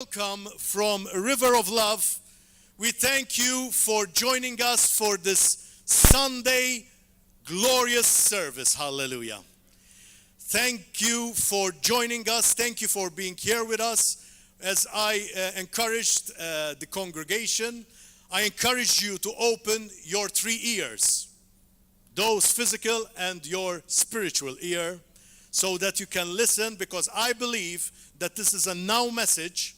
Welcome from River of Love. We thank you for joining us for this Sunday glorious service. Hallelujah. Thank you for joining us. Thank you for being here with us. As I encouraged the congregation, I encourage you to open your 3 ears, those physical and your spiritual ear, so that you can listen, because I believe that this is a now message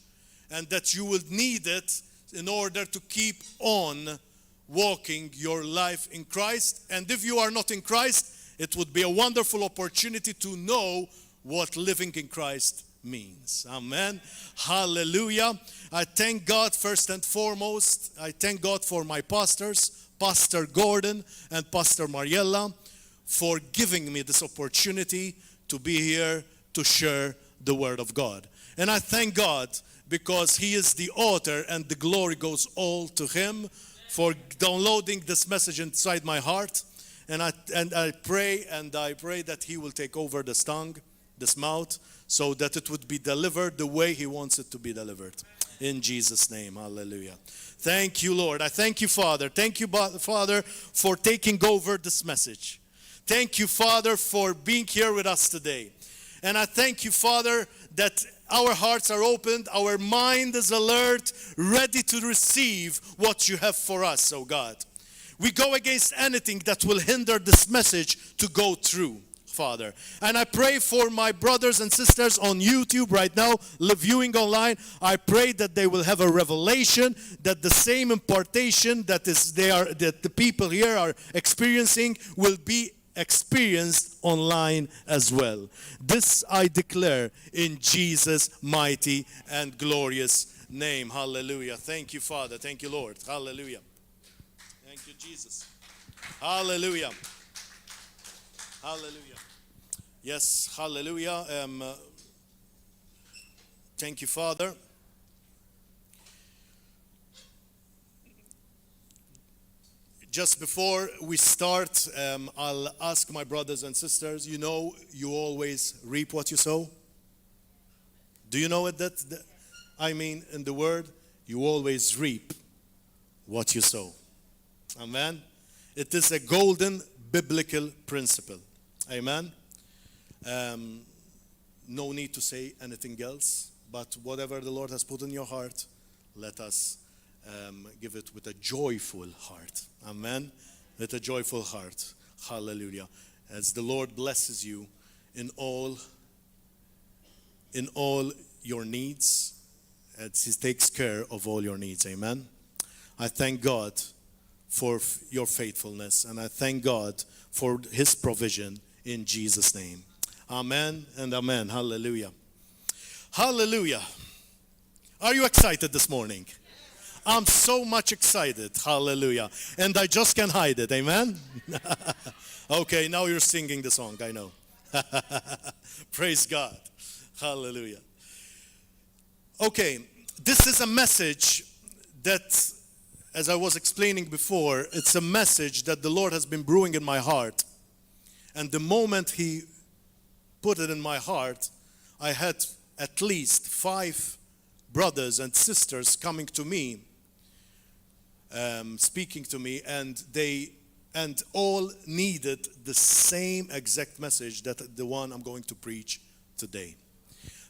and that you will need it in order to keep on walking your life in Christ. And if you are not in Christ, it would be a wonderful opportunity to know what living in Christ means. Amen. Hallelujah. I thank God first and foremost. I thank God for my pastors, Pastor Gordon and Pastor Mariella, for giving me this opportunity to be here to share the Word of God. And I thank God because He is the author, and the glory goes all to Him for downloading this message inside my heart. And I pray that He will take over this tongue, this mouth, so that it would be delivered the way He wants it to be delivered. In Jesus' name, hallelujah. Thank you, Lord. I thank you, Father. Thank you, Father, for taking over this message. Thank you, Father, for being here with us today. And I thank you, Father, that our hearts are opened, our mind is alert, ready to receive what you have for us, oh God. We go against anything that will hinder this message to go through, Father. And I pray for my brothers and sisters on YouTube right now, viewing online. I pray that they will have a revelation, that the same impartation that the people here are experiencing will be experienced online as well. This I declare in Jesus' mighty and glorious name. Hallelujah. Thank you, Father. Thank you, Lord. Hallelujah. Thank you, Jesus. Hallelujah. Hallelujah. Yes, hallelujah. Thank you, Father. Just before we start, I'll ask my brothers and sisters, you know, you always reap what you sow. Do you know it? In the word, you always reap what you sow. Amen. It is a golden biblical principle. Amen. No need to say anything else, but whatever the Lord has put in your heart, let us give it with a joyful heart. Amen. With a joyful heart. Hallelujah. As the Lord blesses you in all your needs, as He takes care of all your needs. Amen. I thank God for your faithfulness, and I thank God for His provision in Jesus' name. Amen and amen. Hallelujah. Hallelujah. Are you excited this morning? I'm so much excited. Hallelujah. And I just can't hide it. Amen? Okay, now you're singing the song. I know. Praise God. Hallelujah. Okay, this is a message that, as I was explaining before, it's a message that the Lord has been brewing in my heart. And the moment He put it in my heart, I had at least 5 brothers and sisters coming to me, speaking to me, and all needed the same exact message that the one I'm going to preach today.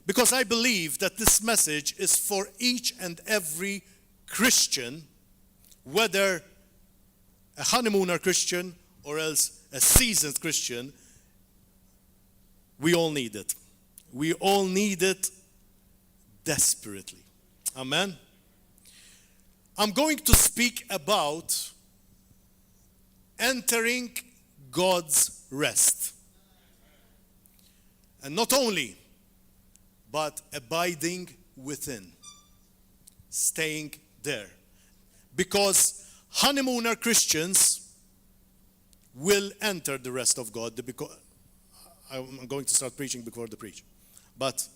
Because I believe that this message is for each and every Christian, whether a honeymooner Christian or else a seasoned Christian. We all need it. We all need it desperately. Amen. I'm going to speak about entering God's rest. And not only, but abiding within. Staying there. Because honeymooner Christians will enter the rest of God. Because I'm going to start preaching before the preach. But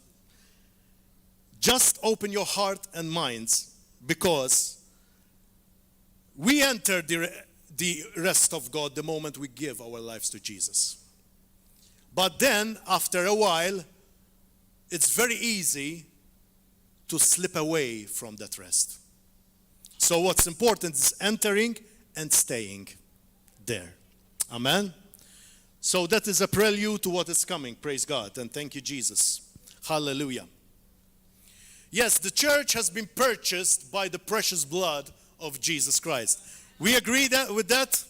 just open your heart and minds, because we enter the rest of God the moment we give our lives to Jesus. But then, after a while, it's very easy to slip away from that rest. So what's important is entering and staying there. Amen? So that is a prelude to what is coming. Praise God. And thank you, Jesus. Hallelujah. Yes, the church has been purchased by the precious blood of Jesus Christ. We agree with that?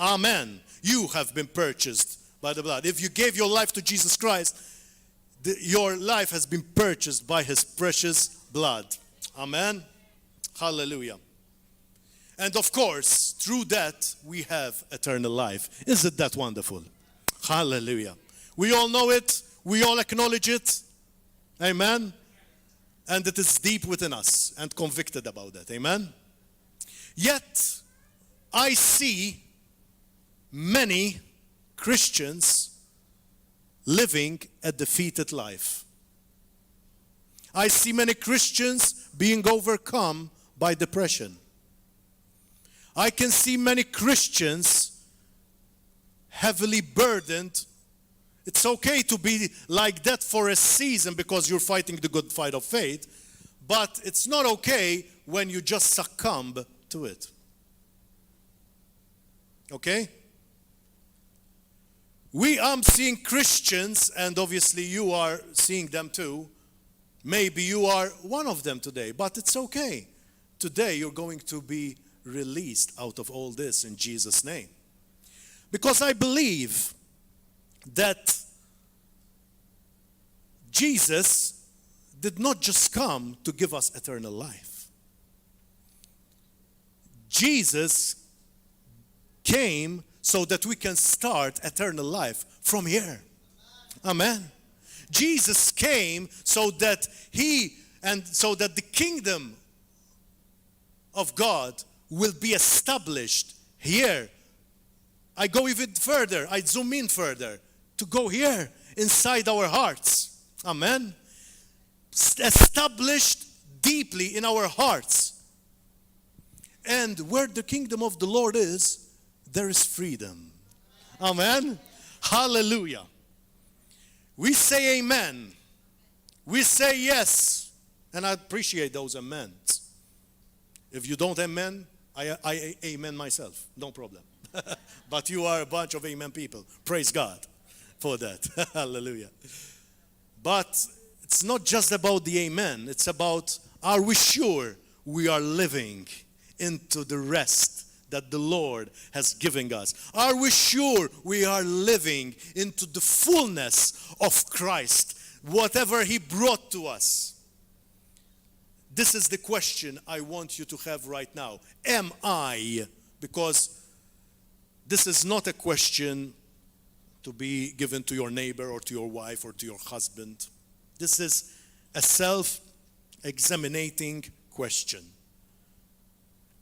Amen. You have been purchased by the blood. If you gave your life to Jesus Christ, your life has been purchased by his precious blood. Amen. Hallelujah. And of course, through that, we have eternal life. Isn't that wonderful? Hallelujah. We all know it. We all acknowledge it. Amen. And it is deep within us and convicted about that. Amen. Yet, I see many Christians living a defeated life. I see many Christians being overcome by depression. I can see many Christians heavily burdened. It's okay to be like that for a season because you're fighting the good fight of faith, but it's not okay when you just succumb to it. Okay? I'm seeing Christians, and obviously you are seeing them too. Maybe you are one of them today, but it's okay. Today you're going to be released out of all this in Jesus' name. Because I believe that Jesus did not just come to give us eternal life. Jesus came so that we can start eternal life from here. Amen. Jesus came so that the kingdom of God will be established here. I go even further. I zoom in further to go here inside our hearts. Amen. Established deeply in our hearts. And where the kingdom of the Lord is, there is freedom. Amen. Hallelujah. We say amen. We say yes. And I appreciate those amens. If you don't amen, I amen myself. No problem. But you are a bunch of amen people. Praise God for that. Hallelujah. But it's not just about the amen. It's about, are we sure we are living into the rest that the Lord has given us? Are we sure we are living into the fullness of Christ, whatever he brought to us? This is the question I want you to have right now. Am I? Because this is not a question to be given to your neighbor or to your wife or to your husband. This is a self-examining question.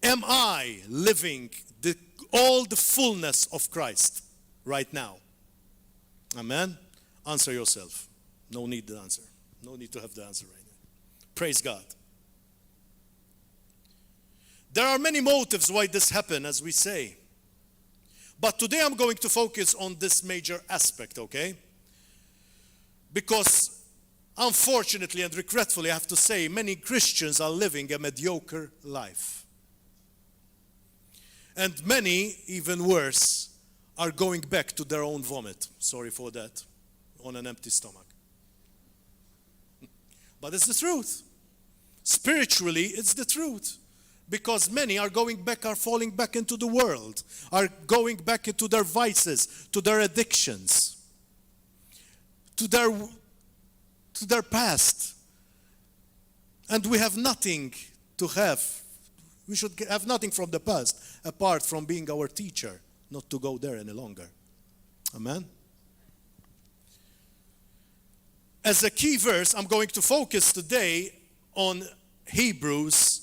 Am I living all the fullness of Christ right now? Amen? Answer yourself. No need the answer. No need to have the answer right now. Praise God. There are many motives why this happened, as we say. But today I'm going to focus on this major aspect, okay? Because unfortunately and regretfully, I have to say, many Christians are living a mediocre life. And many, even worse, are going back to their own vomit. Sorry for that. On an empty stomach. But it's the truth. Spiritually, it's the truth. Because many are falling back into the world, are going back into their vices, to their addictions, to their past. And we have nothing to have. We should have nothing from the past apart from being our teacher, not to go there any longer. Amen? As a key verse, I'm going to focus today on Hebrews.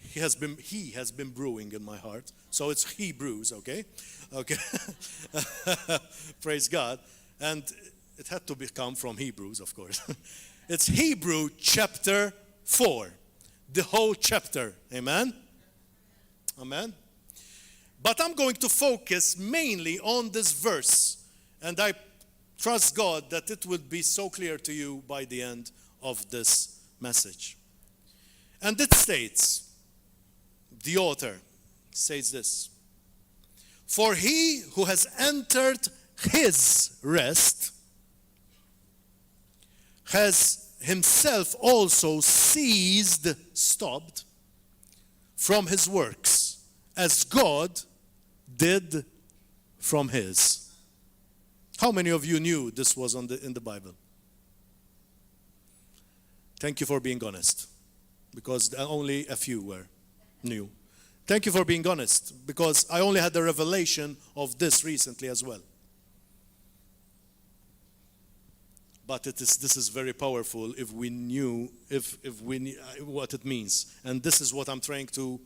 He has been brewing in my heart. So it's Hebrews, okay? Okay. Praise God. And it had to come from Hebrews, of course. It's Hebrew chapter 4. The whole chapter. Amen? Amen? But I'm going to focus mainly on this verse. And I trust God that it will be so clear to you by the end of this message. And it states, the author says this, "For he who has entered his rest has himself also stopped from his works, as God did from his." How many of you knew this was in the Bible? Thank you for being honest, because only a few were new. Thank you for being honest, because I only had the revelation of this recently as well. But this is very powerful if we knew what it means. And this is what I'm trying to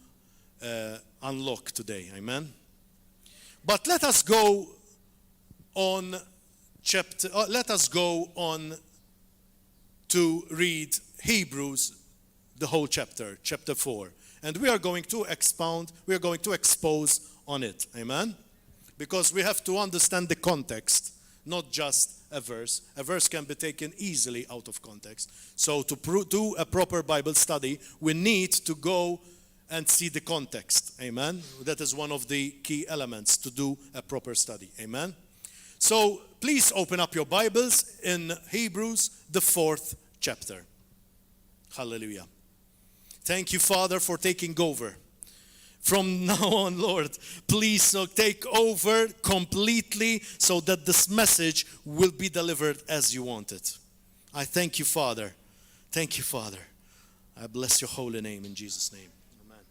unlock today. Amen? But let us go on to read Hebrews, the whole chapter 4. And we are going to expose on it. Amen? Because we have to understand the context, not just a verse. A verse can be taken easily out of context. So to do a proper Bible study, we need to go and see the context. Amen? That is one of the key elements to do a proper study. Amen? So please open up your Bibles in Hebrews, the 4th chapter. Hallelujah. Thank you, Father, for taking over. From now on, Lord, please take over completely so that this message will be delivered as you want it. I thank you, Father. Thank you, Father. I bless your holy name in Jesus' name. Amen.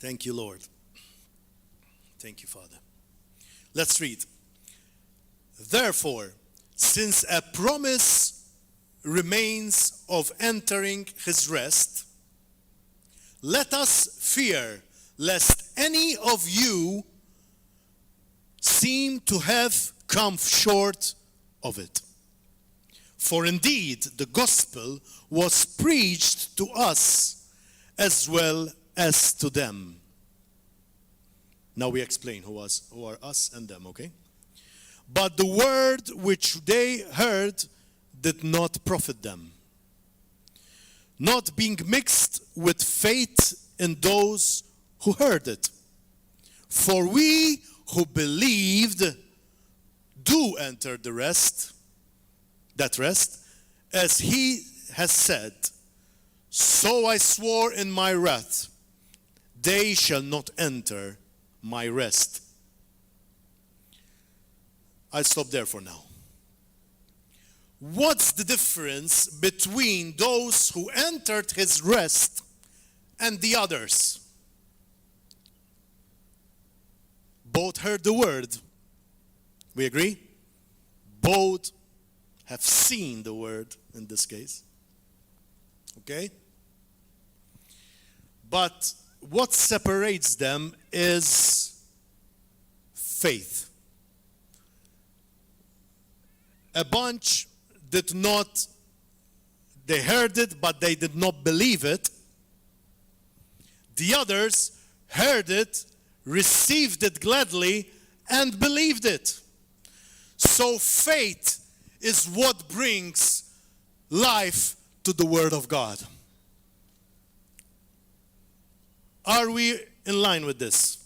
Thank you, Lord. Thank you, Father. Let's read. "Therefore, since a promise remains of entering his rest, let us fear lest any of you seem to have come short of it. For indeed the gospel was preached to us as well as to them." Now we explain who are us and them, okay? "But the word which they heard did not profit them, not being mixed with faith in those who heard it. For we who believed do enter that rest, as he has said, 'So I swore in my wrath, they shall not enter my rest.'" I'll stop there for now. What's the difference between those who entered his rest and the others? Both heard the word. We agree? Both have seen the word in this case. Okay? But what separates them is faith. A bunch they heard it, but they did not believe it. The others heard it, received it gladly, and believed it. So faith is what brings life to the Word of God. Are we in line with this?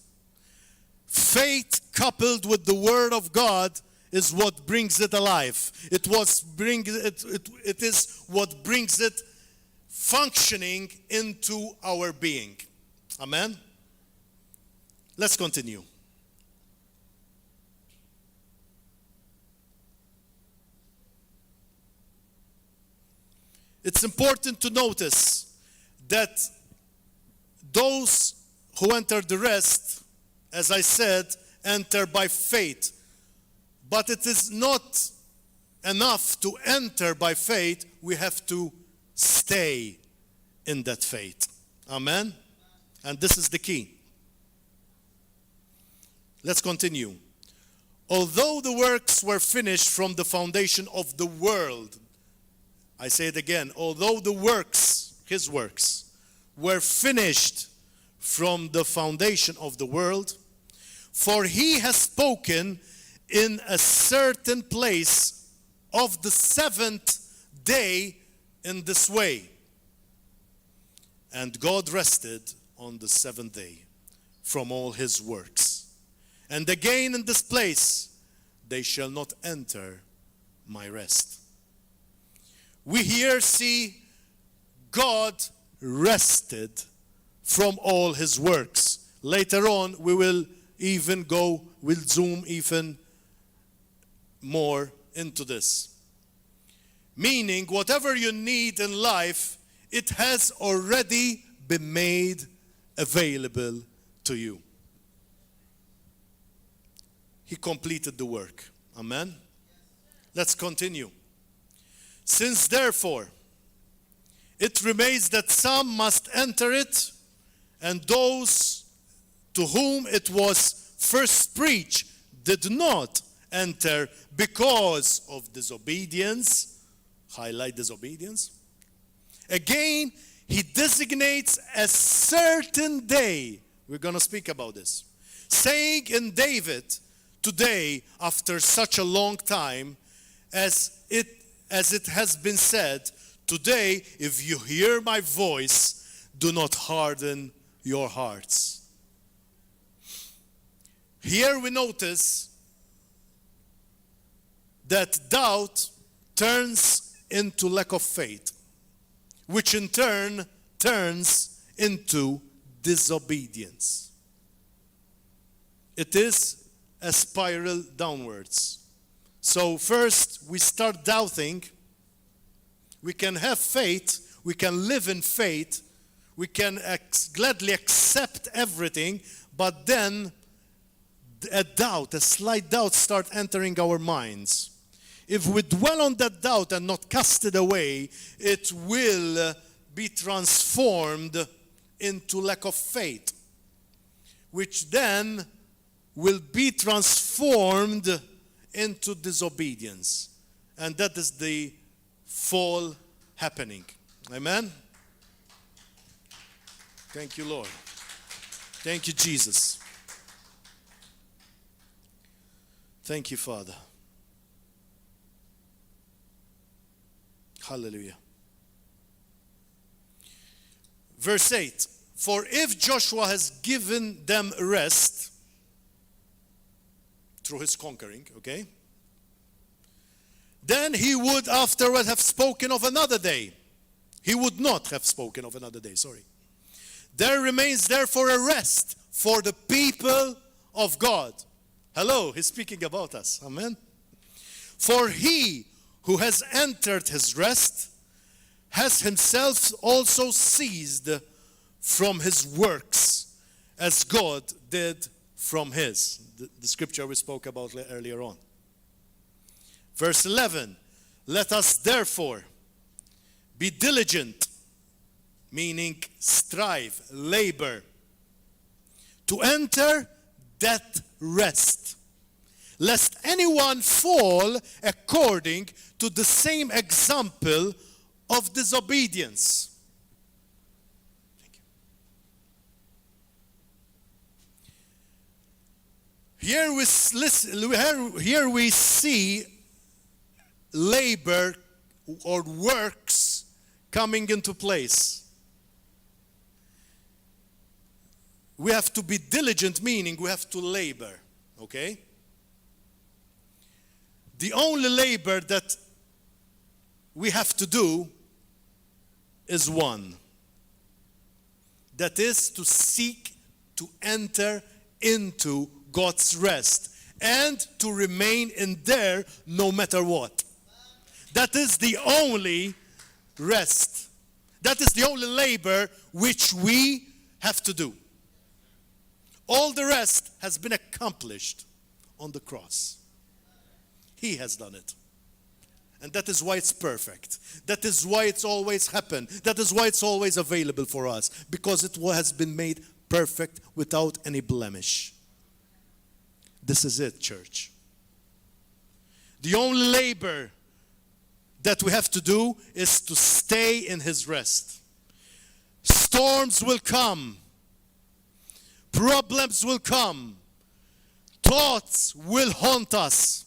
Faith coupled with the Word of God is what brings it alive. It is what brings it functioning into our being. Amen? Let's continue. It's important to notice that those who enter the rest, as I said, enter by faith. But it is not enough to enter by faith. We have to stay in that faith. Amen? And this is the key. Let's continue. Although the works were finished from the foundation of the world, I say it again, although the works, his works, were finished from the foundation of the world, for he has spoken in a certain place of the seventh day in this way. And God rested on the seventh day from all his works. And again in this place, they shall not enter my rest. We here see God rested from all his works. Later on, we will we'll zoom even more into this. Meaning, whatever you need in life, it has already been made available to you. He completed the work. Amen? Let's continue. Since therefore, it remains that some must enter it, and those to whom it was first preached did not enter because of disobedience. Highlight disobedience. Again, he designates a certain day. We're going to speak about this. Saying in David, today, after such a long time, as it has been said, today, if you hear my voice, do not harden your hearts. Here we notice that doubt turns into lack of faith, which in turn turns into disobedience. It is a spiral downwards. So first we start doubting. We can have faith, we can live in faith, we can gladly accept everything, but then a slight doubt start entering our minds. If we dwell on that doubt and not cast it away, it will be transformed into lack of faith, which then will be transformed into disobedience. And that is the fall happening. Amen? Thank you, Lord. Thank you, Jesus. Thank you, Father. Hallelujah. Verse 8. For if Joshua has given them rest through his conquering, okay, then he would afterward have spoken of another day. He would not have spoken of another day, sorry. There remains therefore a rest for the people of God. Hello, he's speaking about us. Amen. For he who has entered his rest has himself also ceased from his works, as God did from his. The scripture we spoke about earlier on. Verse 11, let us therefore be diligent, meaning strive, labor, to enter that rest, lest anyone fall according to the same example of disobedience. Thank you. Here we see labor or works coming into place. We have to be diligent, meaning we have to labor, okay? The only labor that we have to do is one. That is to seek to enter into God's rest and to remain in there no matter what. That is the only rest. That is the only labor which we have to do. All the rest has been accomplished on the cross. He has done it. And that is why it's perfect. That is why it's always happened. That is why it's always available for us. Because it has been made perfect without any blemish. This is it, church. The only labor that we have to do is to stay in his rest. Storms will come. Problems will come. Thoughts will haunt us.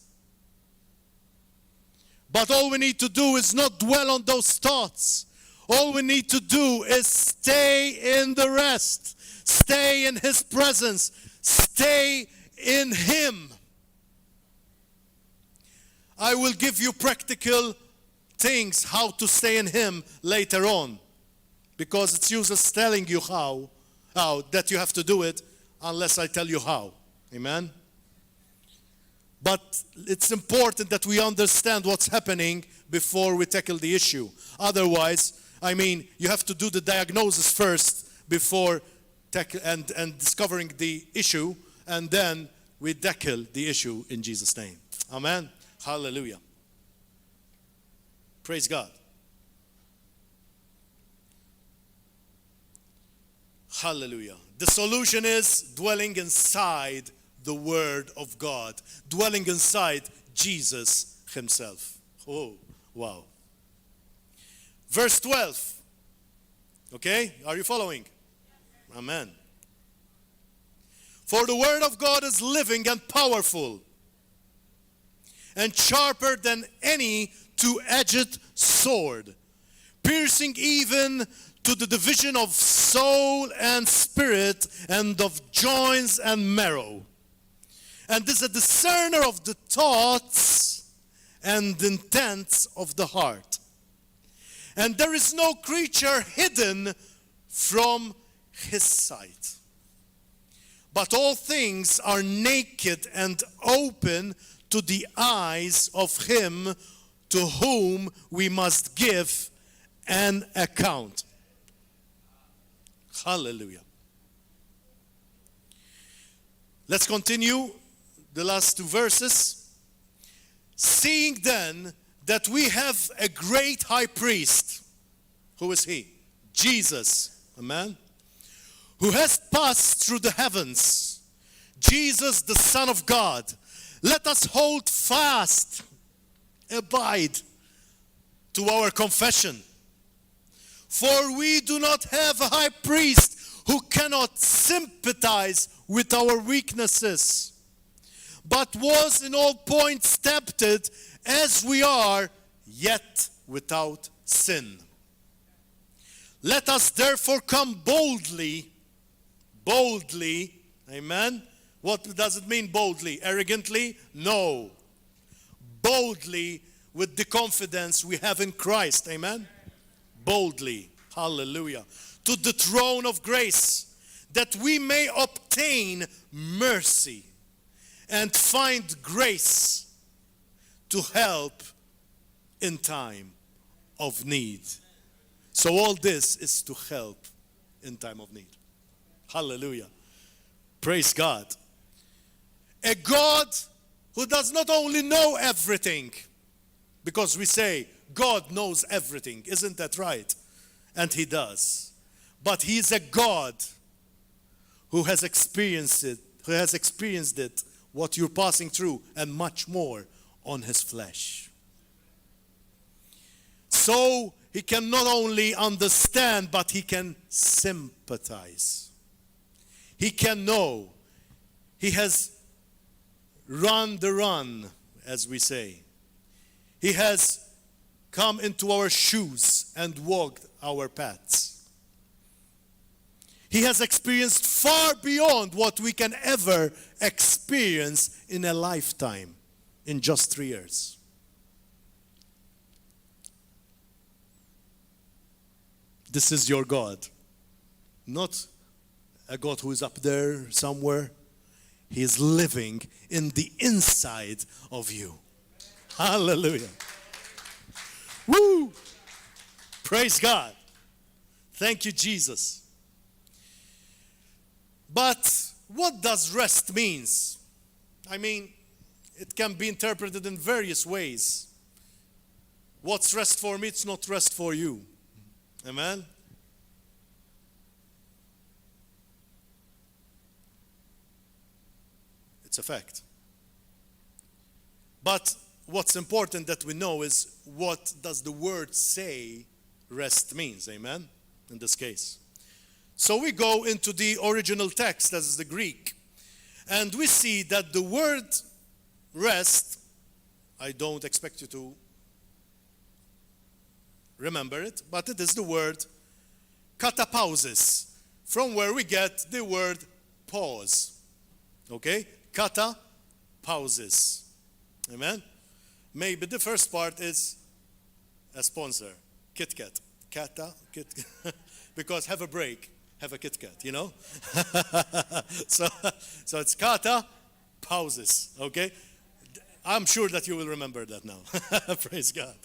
But all we need to do is not dwell on those thoughts. All we need to do is stay in the rest. Stay in His presence. Stay in Him. I will give you practical things how to stay in Him later on. Because it's useless telling you how that you have to do it unless I tell you how. Amen? But it's important that we understand what's happening before we tackle the issue. Otherwise, you have to do the diagnosis first before and discovering the issue, and then we tackle the issue in Jesus' name. Amen. Hallelujah. Praise God. Hallelujah. The solution is dwelling inside the Word of God, dwelling inside Jesus Himself. Oh, wow. Verse 12. Okay, are you following? Amen. For the Word of God is living and powerful, and sharper than any two-edged sword, piercing even to the division of soul and spirit, and of joints and marrow, and is a discerner of the thoughts and intents of the heart. And there is no creature hidden from His sight, but all things are naked and open to the eyes of Him to whom we must give an account. Hallelujah. Let's continue the last two verses. Seeing then that we have a great high priest. Who is He? Jesus. Amen. Who has passed through the heavens. Jesus, the Son of God. Let us hold fast, abide to our confession. For we do not have a high priest who cannot sympathize with our weaknesses, but was in all points tempted as we are, yet without sin. Let us therefore come boldly, amen. What does it mean boldly? Arrogantly? No. Boldly with the confidence we have in Christ, amen. Boldly, hallelujah, to the throne of grace, that we may obtain mercy and find grace to help in time of need. So all this is to help in time of need. Hallelujah. Praise God. A God who does not only know everything, because we say God knows everything, isn't that right? And He does. But He is a God who has experienced it, what you're passing through, and much more on His flesh. So He can not only understand, but He can sympathize. He can know. He has run the run, as we say. He has come into our shoes and walked our paths. He has experienced far beyond what we can ever experience in a lifetime, in just 3 years. This is your God. Not a God who is up there somewhere. He is living in the inside of you. Hallelujah. Woo! Praise God. Thank you, Jesus. But what does rest means? It can be interpreted in various ways. What's rest for me, it's not rest for you. Amen? It's a fact. But what's important that we know is, what does the word say rest means? Amen? In this case. So we go into the original text, that is the Greek, and we see that the word rest, I don't expect you to remember it, but it is the word katapausis, from where we get the word pause. Okay? Katapausis. Amen? Maybe the first part is a sponsor. Kit Kat. Kit because have a break. Have a Kit Kat, you know? so it's katapausis. Okay? I'm sure that you will remember that now. Praise God.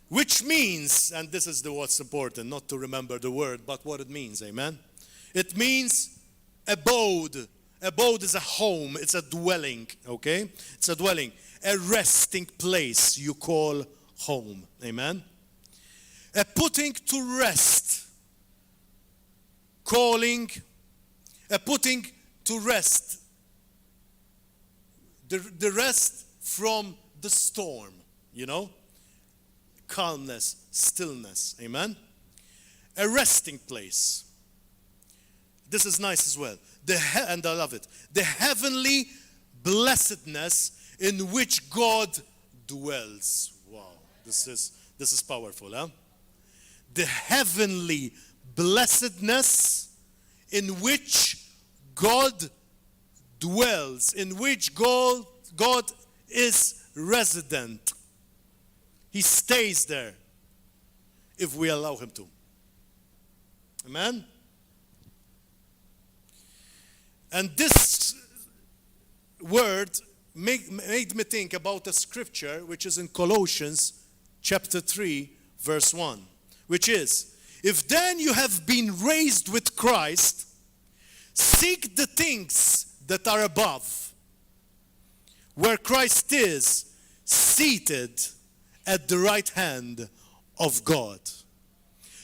Which means, and this is what's important, not to remember the word, but what it means, amen? It means abode. Abode is a home, it's a dwelling, okay? It's a dwelling, a resting place you call home, amen? A putting to rest, calling, a putting to rest. The rest from the storm, you know? Calmness, stillness, amen? A resting place. This is nice as well. And I love it. The heavenly blessedness in which God dwells. Wow, this is powerful, huh? The heavenly blessedness in which God dwells, in which God is resident. He stays there if we allow him to. Amen? And this word made me think about a scripture which is in Colossians chapter 3, verse 1, which is, if then you have been raised with Christ, seek the things that are above, where Christ is seated at the right hand of God.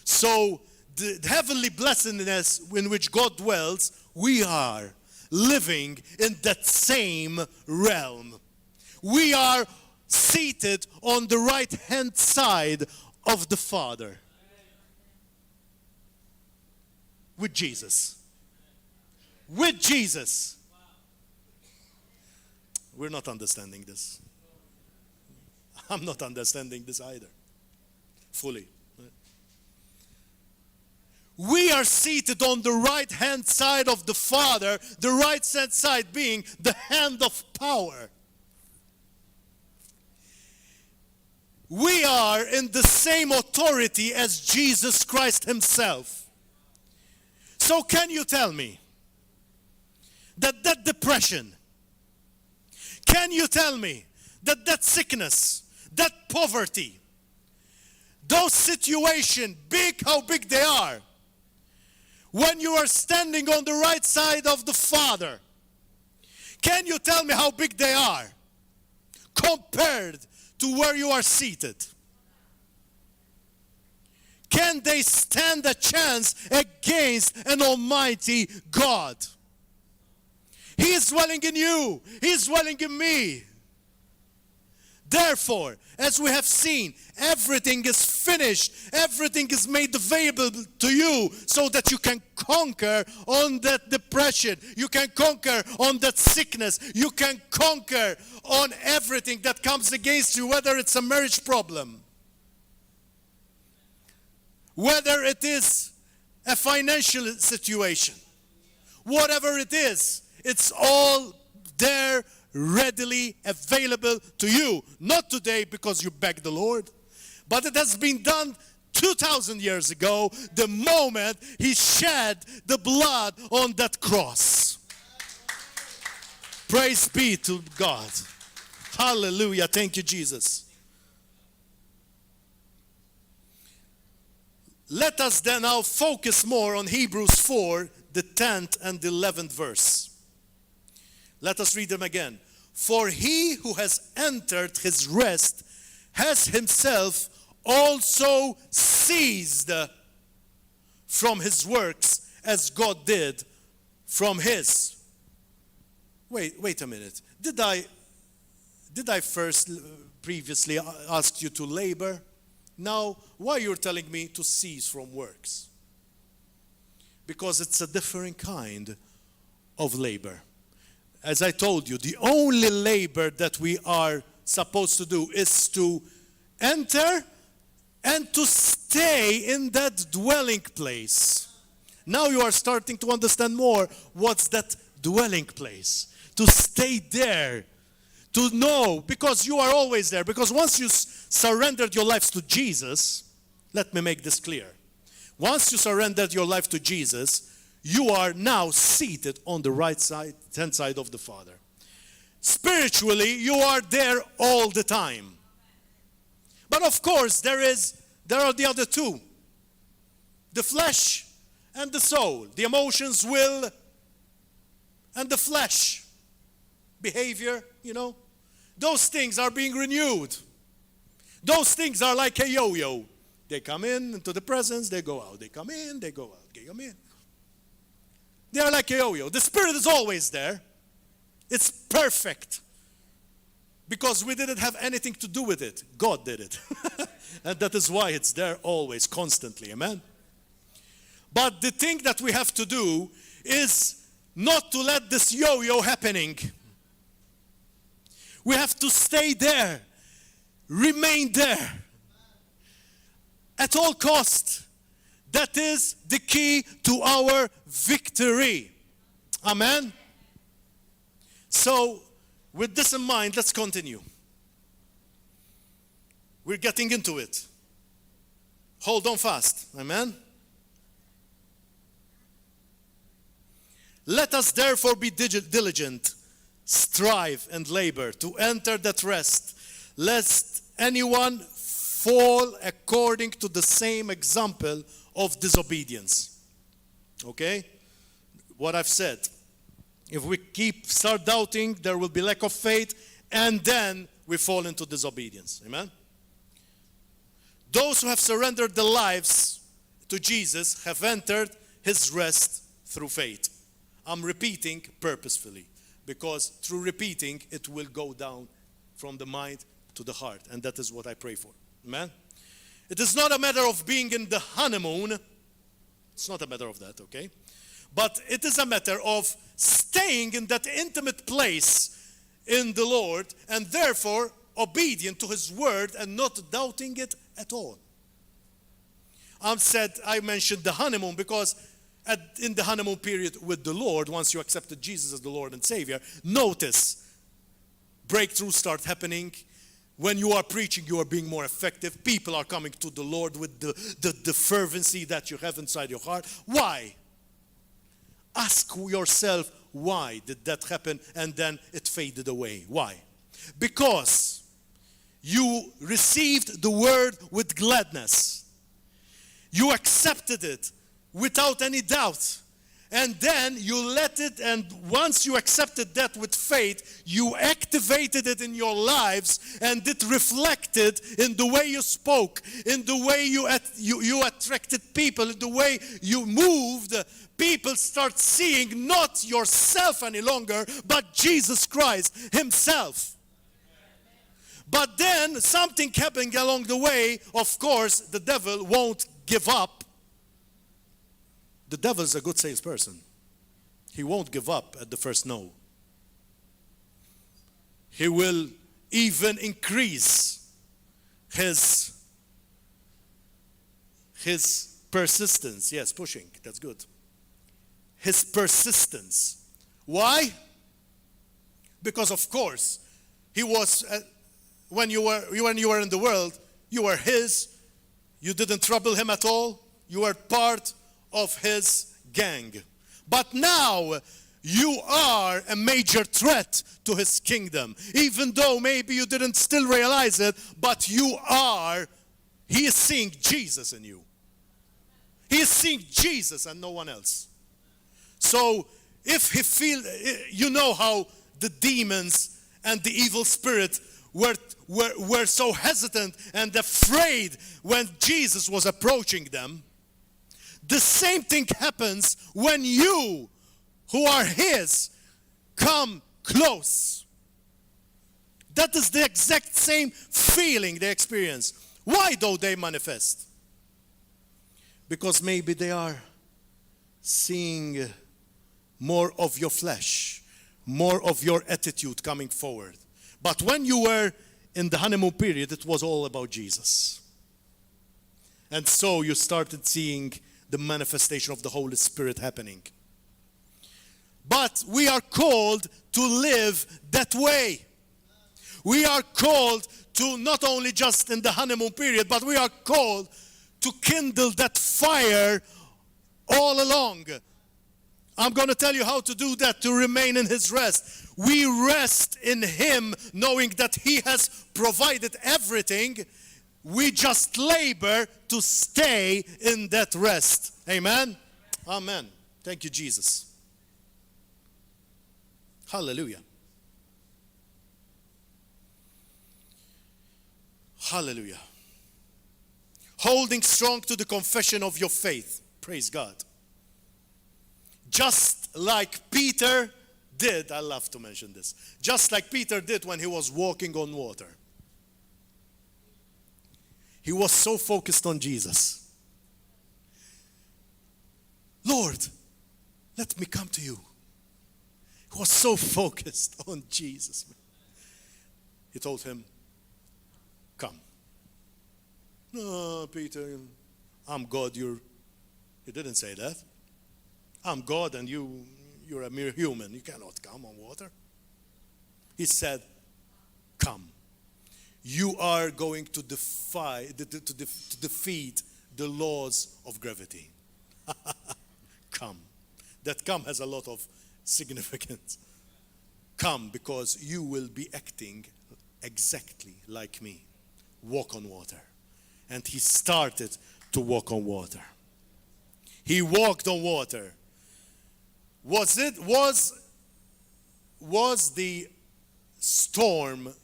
So the heavenly blessedness in which God dwells, we are living in that same realm. We are seated on the right hand side of the Father with Jesus. With Jesus. We're not understanding this. I'm not understanding this either, fully. We are seated on the right-hand side of the Father, the right-hand side being the hand of power. We are in the same authority as Jesus Christ himself. So can you tell me that depression, can you tell me that sickness, that poverty, those situations, big how big they are, when you are standing on the right side of the Father, can you tell me how big they are compared to where you are seated? Can they stand a chance against an almighty God? He is dwelling in you. He is dwelling in me. Therefore, as we have seen, everything is finished. Everything is made available to you so that you can conquer on that depression. You can conquer on that sickness. You can conquer on everything that comes against you, whether it's a marriage problem, whether it is a financial situation, whatever it is, it's all there readily available to you. Not today because you begged the Lord, but it has been done 2,000 years ago, the moment he shed the blood on that cross. Praise be to God. Hallelujah. Thank you, Jesus. Let us then now focus more on Hebrews 4, the 10th and the 11th verse. Let us read them again. For he who has entered his rest has himself also ceased from his works as God did from his. Wait a minute. Did I first previously ask you to labor? Now, why you're telling me to cease from works? Because it's a different kind of labor. As I told you, the only labor that we are supposed to do is to enter and to stay in that dwelling place. Now you are starting to understand more what's that dwelling place. To stay there, to know, because you are always there. Because once you surrendered your lives to Jesus, let me make this clear. Once you surrendered your life to Jesus, you are now seated on the right side, hand side of the Father. Spiritually, you are there all the time. But of course, there are the other two. The flesh and the soul. The emotions, will, and the flesh. Behavior, Those things are being renewed. Those things are like a yo-yo. They come in into the presence, they go out. They come in, they go out. They come in. They are like a yo-yo. The Spirit is always there. It's perfect. Because we didn't have anything to do with it. God did it. And that is why it's there always, constantly. Amen? But the thing that we have to do is not to let this yo-yo happening. We have to stay there. Remain there. At all cost. That is the key to our victory. Amen? So, with this in mind, let's continue. We're getting into it. Hold on fast. Amen? Let us therefore be diligent, strive and labor to enter that rest, lest anyone fall according to the same example of disobedience. Okay? What I've said. If we start doubting, there will be lack of faith, and then we fall into disobedience. Amen? Those who have surrendered their lives to Jesus have entered his rest through faith. I'm repeating purposefully, because through repeating, it will go down from the mind to the heart, and that is what I pray for. Amen? It is not a matter of being in the honeymoon. It's not a matter of that, okay? But it is a matter of staying in that intimate place in the Lord, and therefore obedient to his word and not doubting it at all. I mentioned the honeymoon because in the honeymoon period with the Lord, once you accepted Jesus as the Lord and Savior, notice breakthroughs start happening. When you are preaching, you are being more effective. People are coming to the Lord with the fervency that you have inside your heart. Why? Ask yourself, why did that happen? And then it faded away. Why? Because you received the word with gladness. You accepted it without any doubt. And then you let it, and once you accepted that with faith, you activated it in your lives, and it reflected in the way you spoke, in the way you attracted people, in the way you moved. People start seeing not yourself any longer, but Jesus Christ himself. But then something happened along the way. Of course, the devil won't give up. The devil's a good salesperson. He won't give up at the first no. He will even increase his persistence. Yes, pushing. That's good. His persistence. Why? Because of course, he was when you were in the world, you were his. You didn't trouble him at all. You were part of his gang. But now you are a major threat to his kingdom. Even though maybe you didn't still realize it, but he is seeing Jesus in you. He is seeing Jesus and no one else. So if you know how the demons and the evil spirit were so hesitant and afraid when Jesus was approaching them. The same thing happens when you, who are his, come close. That is the exact same feeling they experience. Why do they manifest? Because maybe they are seeing more of your flesh, more of your attitude coming forward. But when you were in the honeymoon period, it was all about Jesus. And so you started seeing the manifestation of the Holy Spirit happening. But we are called to live that way. We are called to not only just in the honeymoon period, but we are called to kindle that fire all along. I'm going to tell you how to do that, to remain in His rest. We rest in Him, knowing that He has provided everything. We just labor to stay in that rest. Amen? Amen. Thank you, Jesus. Hallelujah. Hallelujah. Holding strong to the confession of your faith. Praise God. Just like Peter did, I love to mention this, just like Peter did when he was walking on water. He was so focused on Jesus. Lord, let me come to you. He was so focused on Jesus. He told him, come. No, Peter, I'm God, He didn't say that. I'm God and you're a mere human. You cannot come on water. He said, come. You are going to defeat the laws of gravity. Come. That come has a lot of significance. Come, because you will be acting exactly like me. Walk on water. And he started to walk on water. He walked on water. Was the storm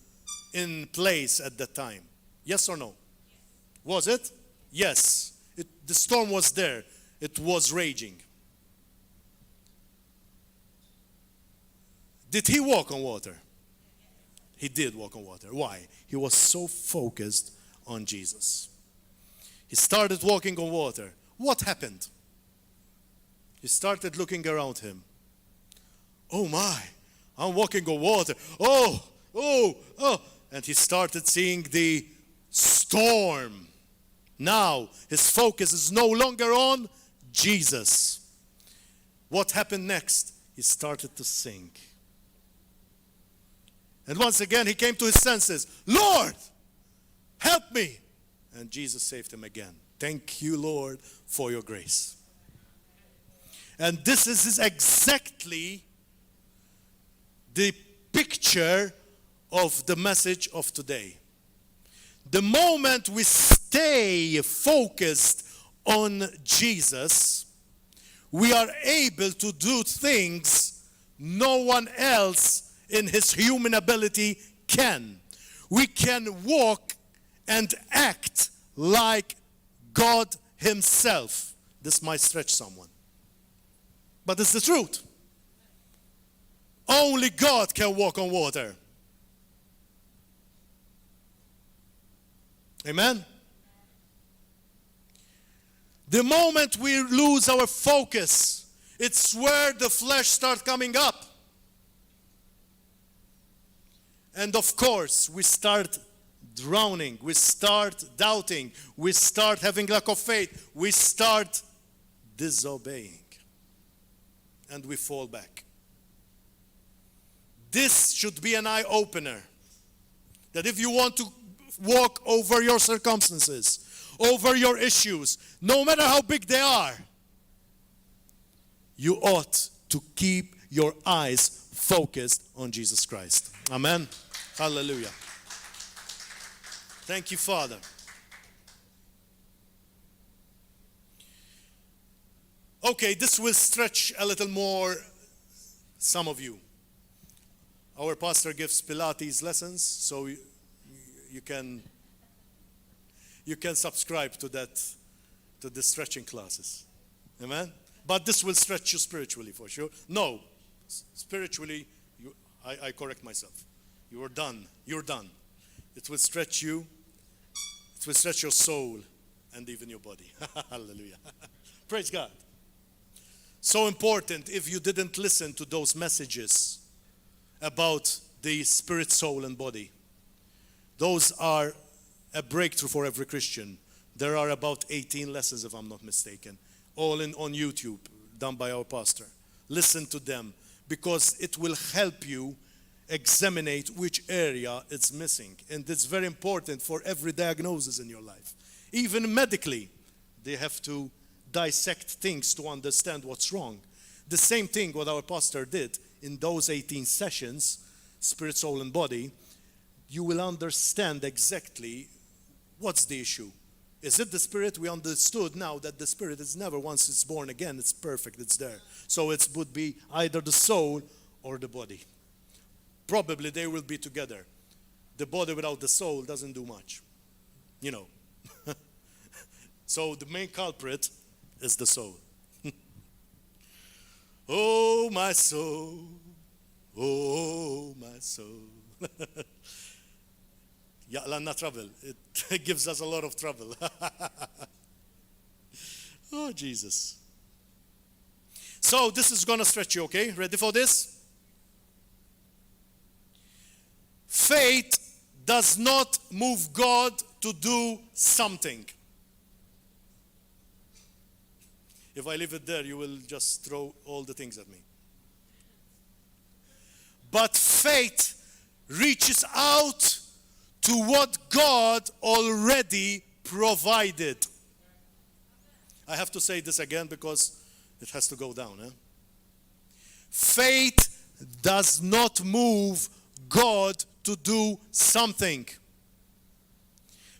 in place at that time? Yes or no? Was it? Yes. The storm was there. It was raging. Did he walk on water? He did walk on water. Why? He was so focused on Jesus. He started walking on water. What happened? He started looking around him. Oh my, I'm walking on water. Oh. And he started seeing the storm. Now, his focus is no longer on Jesus. What happened next? He started to sink. And once again, he came to his senses. Lord, help me. And Jesus saved him again. Thank you, Lord, for your grace. And this is exactly the picture of the message of today. The moment we stay focused on Jesus, we are able to do things no one else in his human ability can. We can walk and act like God himself. This might stretch someone, but it's the truth. Only God can walk on water. Amen? The moment we lose our focus, it's where the flesh starts coming up. And of course, we start drowning, we start doubting, we start having lack of faith, we start disobeying, and we fall back. This should be an eye-opener, that if you want to walk over your circumstances, over your issues, no matter how big they are, you ought to keep your eyes focused on Jesus Christ. Amen. Hallelujah. Thank you, Father. Okay, this will stretch a little more some of you. Our pastor gives Pilates lessons, so you can subscribe to that, to the stretching classes. Amen? But this will stretch you spiritually for sure. No, spiritually, I correct myself. You are done. You're done. It will stretch you. It will stretch your soul and even your body. Hallelujah. Praise God. So important if you didn't listen to those messages about the spirit, soul, and body. Those are a breakthrough for every Christian There are about 18 lessons, if I'm not mistaken, all on YouTube, done by our pastor. Listen to them, because it will help you examine which area it's missing. And it's very important for every diagnosis in your life. Even medically, they have to dissect things to understand what's wrong. The same thing what our pastor did in those 18 sessions, spirit, soul, and body. You will understand exactly what's the issue. Is it the spirit? We understood now that the spirit is never, once it's born again, it's perfect, it's there. So it would be either the soul or the body. Probably they will be together. The body without the soul doesn't do much. You know. So the main culprit is the soul. Oh, my soul. Oh, my soul. Yaqlanna trouble. It gives us a lot of trouble. Oh, Jesus. So this is going to stretch you, okay? Ready for this? Faith does not move God to do something. If I leave it there, you will just throw all the things at me. But faith reaches out to what God already provided. I have to say this again because it has to go down. Faith does not move God to do something.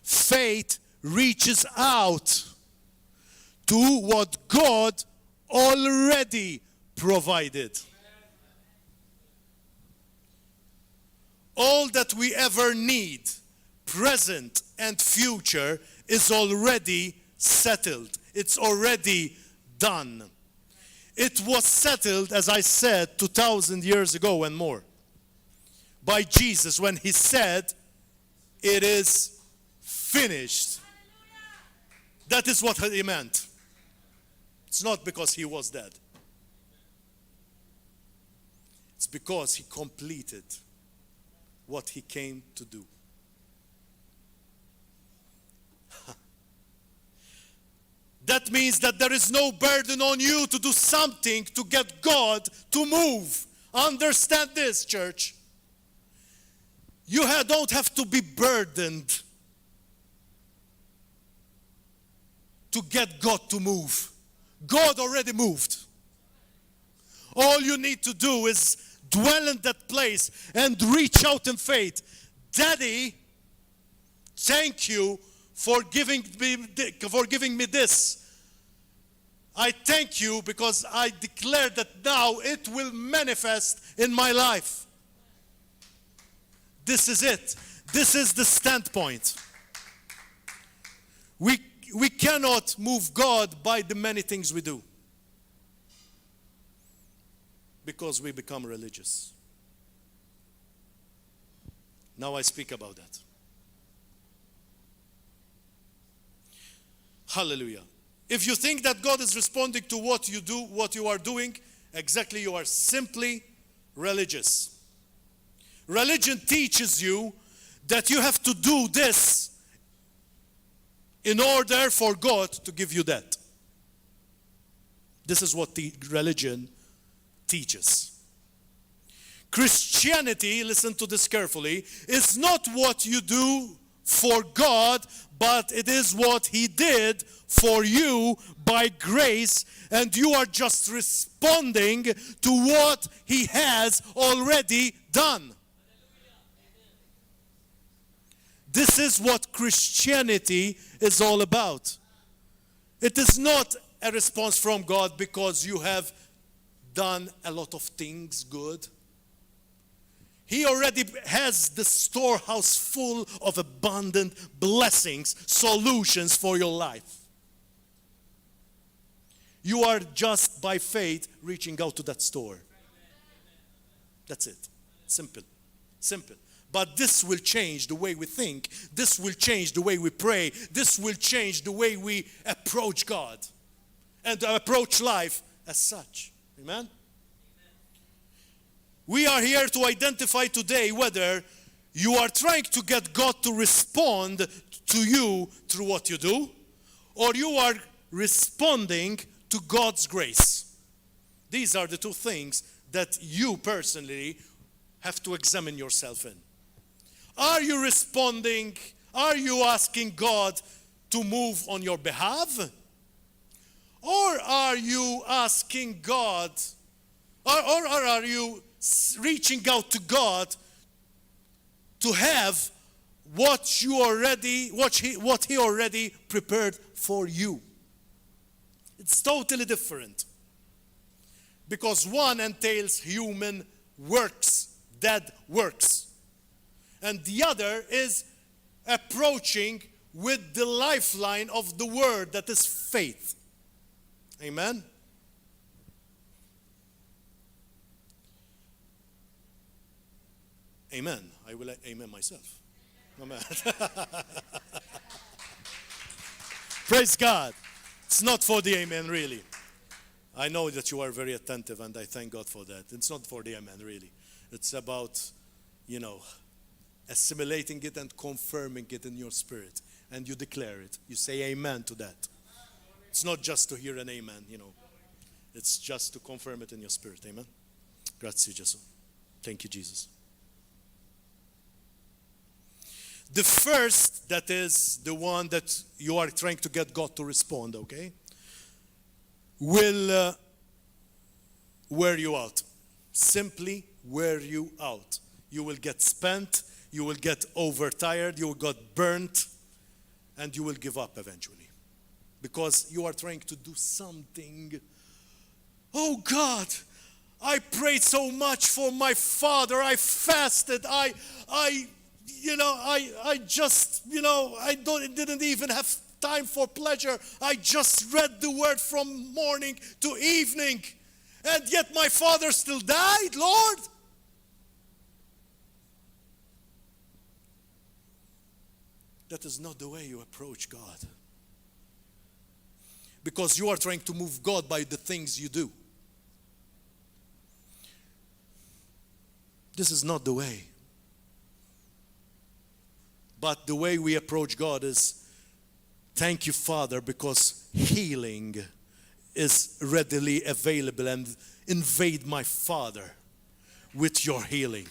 Faith reaches out to what God already provided. All that we ever need, present and future, is already settled. It's already done. It was settled, as I said, 2,000 years ago and more, by Jesus when he said, "It is finished." That is what he meant. It's not because he was dead. It's because he completed what he came to do. That means that there is no burden on you to do something to get God to move. Understand this, church. You don't have to be burdened to get God to move. God already moved. All you need to do is dwell in that place and reach out in faith. Daddy, thank you for giving me this. I thank you because I declare that now it will manifest in my life. This is it. This is the standpoint. We cannot move God by the many things we do, because we become religious. Now I speak about that. Hallelujah. If you think that God is responding to what you do, what you are doing, exactly, you are simply religious. Religion teaches you that you have to do this in order for God to give you that. This is what the religion teaches. Christianity, listen to this carefully, is not what you do for God, but it is what he did for you by grace, and you are just responding to what he has already done. This is what Christianity is all about. It is not a response from God because you have done a lot of things good. He already has the storehouse full of abundant blessings, solutions for your life. You are just by faith reaching out to that store. That's it. Simple. Simple. But this will change the way we think. This will change the way we pray. This will change the way we approach God and approach life as such. Amen? We are here to identify today whether you are trying to get God to respond to you through what you do, or you are responding to God's grace. These are the two things that you personally have to examine yourself in. Are you responding? Are you asking God to move on your behalf? Or are you asking God, or are you reaching out to God to have what He already prepared for you? It's totally different. Because one entails human works, dead works. And the other is approaching with the lifeline of the word that is faith. Amen? Amen. I will amen myself. Amen. Praise God. It's not for the amen, really. I know that you are very attentive, and I thank God for that. It's not for the amen, really. It's about, assimilating it and confirming it in your spirit. And you declare it. You say amen to that. It's not just to hear an amen, It's just to confirm it in your spirit. Amen. Grazie, Gesù. Thank you, Jesus. The first, that is the one that you are trying to get God to respond, okay, will wear you out. Simply wear you out. You will get spent, you will get overtired, you will get burnt, and you will give up eventually. Because you are trying to do something. Oh God, I prayed so much for my father. I fasted. I didn't even have time for pleasure. I just read the word from morning to evening. And yet my father still died, Lord. That is not the way you approach God. Because you are trying to move God by the things you do. This is not the way. But the way we approach God is, thank you, Father, because healing is readily available, and invade my Father with your healing.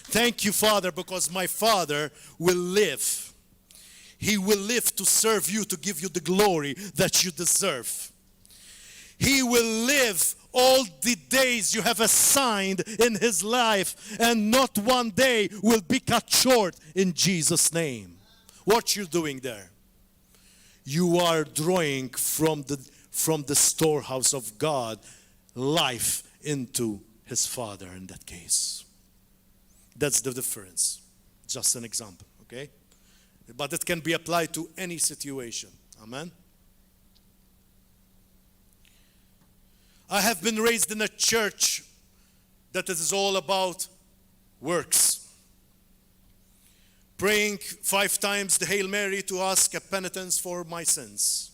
Thank you, Father, because my Father will live. He will live to serve you, to give you the glory that you deserve. He will live all the days you have assigned in His life, and not one day will be cut short in Jesus' name. What you're doing there? You are drawing from the storehouse of God life into His Father in that case. That's the difference. Just an example, okay? But it can be applied to any situation. Amen? I have been raised in a church that is all about works. Praying 5 times the Hail Mary to ask a penitence for my sins.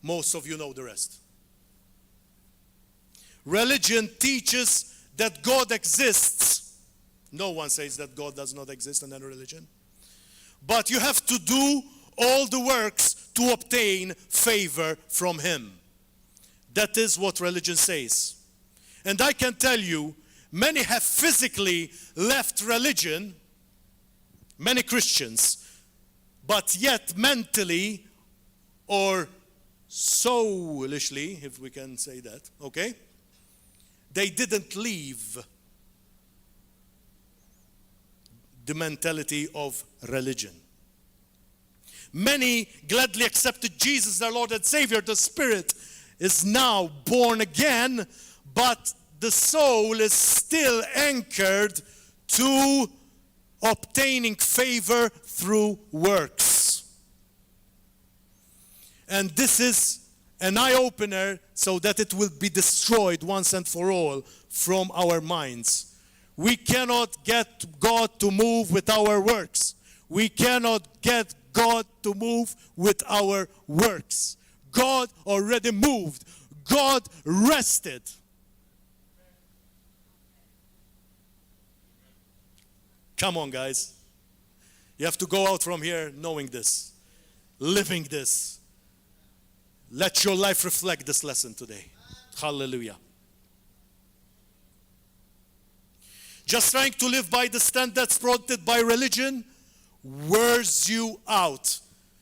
Most of you know the rest. Religion teaches that God exists. No one says that God does not exist in any religion. But you have to do all the works to obtain favor from Him. That is what religion says. And I can tell you, many have physically left religion, many Christians, but yet mentally or soulishly, if we can say that, okay? They didn't leave the mentality of religion. Many gladly accepted Jesus, their Lord and Savior. The Spirit is now born again, but the soul is still anchored to obtaining favor through works. And this is an eye-opener so that it will be destroyed once and for all from our minds. We cannot get God to move with our works. We cannot get God to move with our works. God already moved. God rested. Come on, guys. You have to go out from here knowing this. living this. Let your life reflect this lesson today. Hallelujah. Just trying to live by the standards prompted by religion wears you out.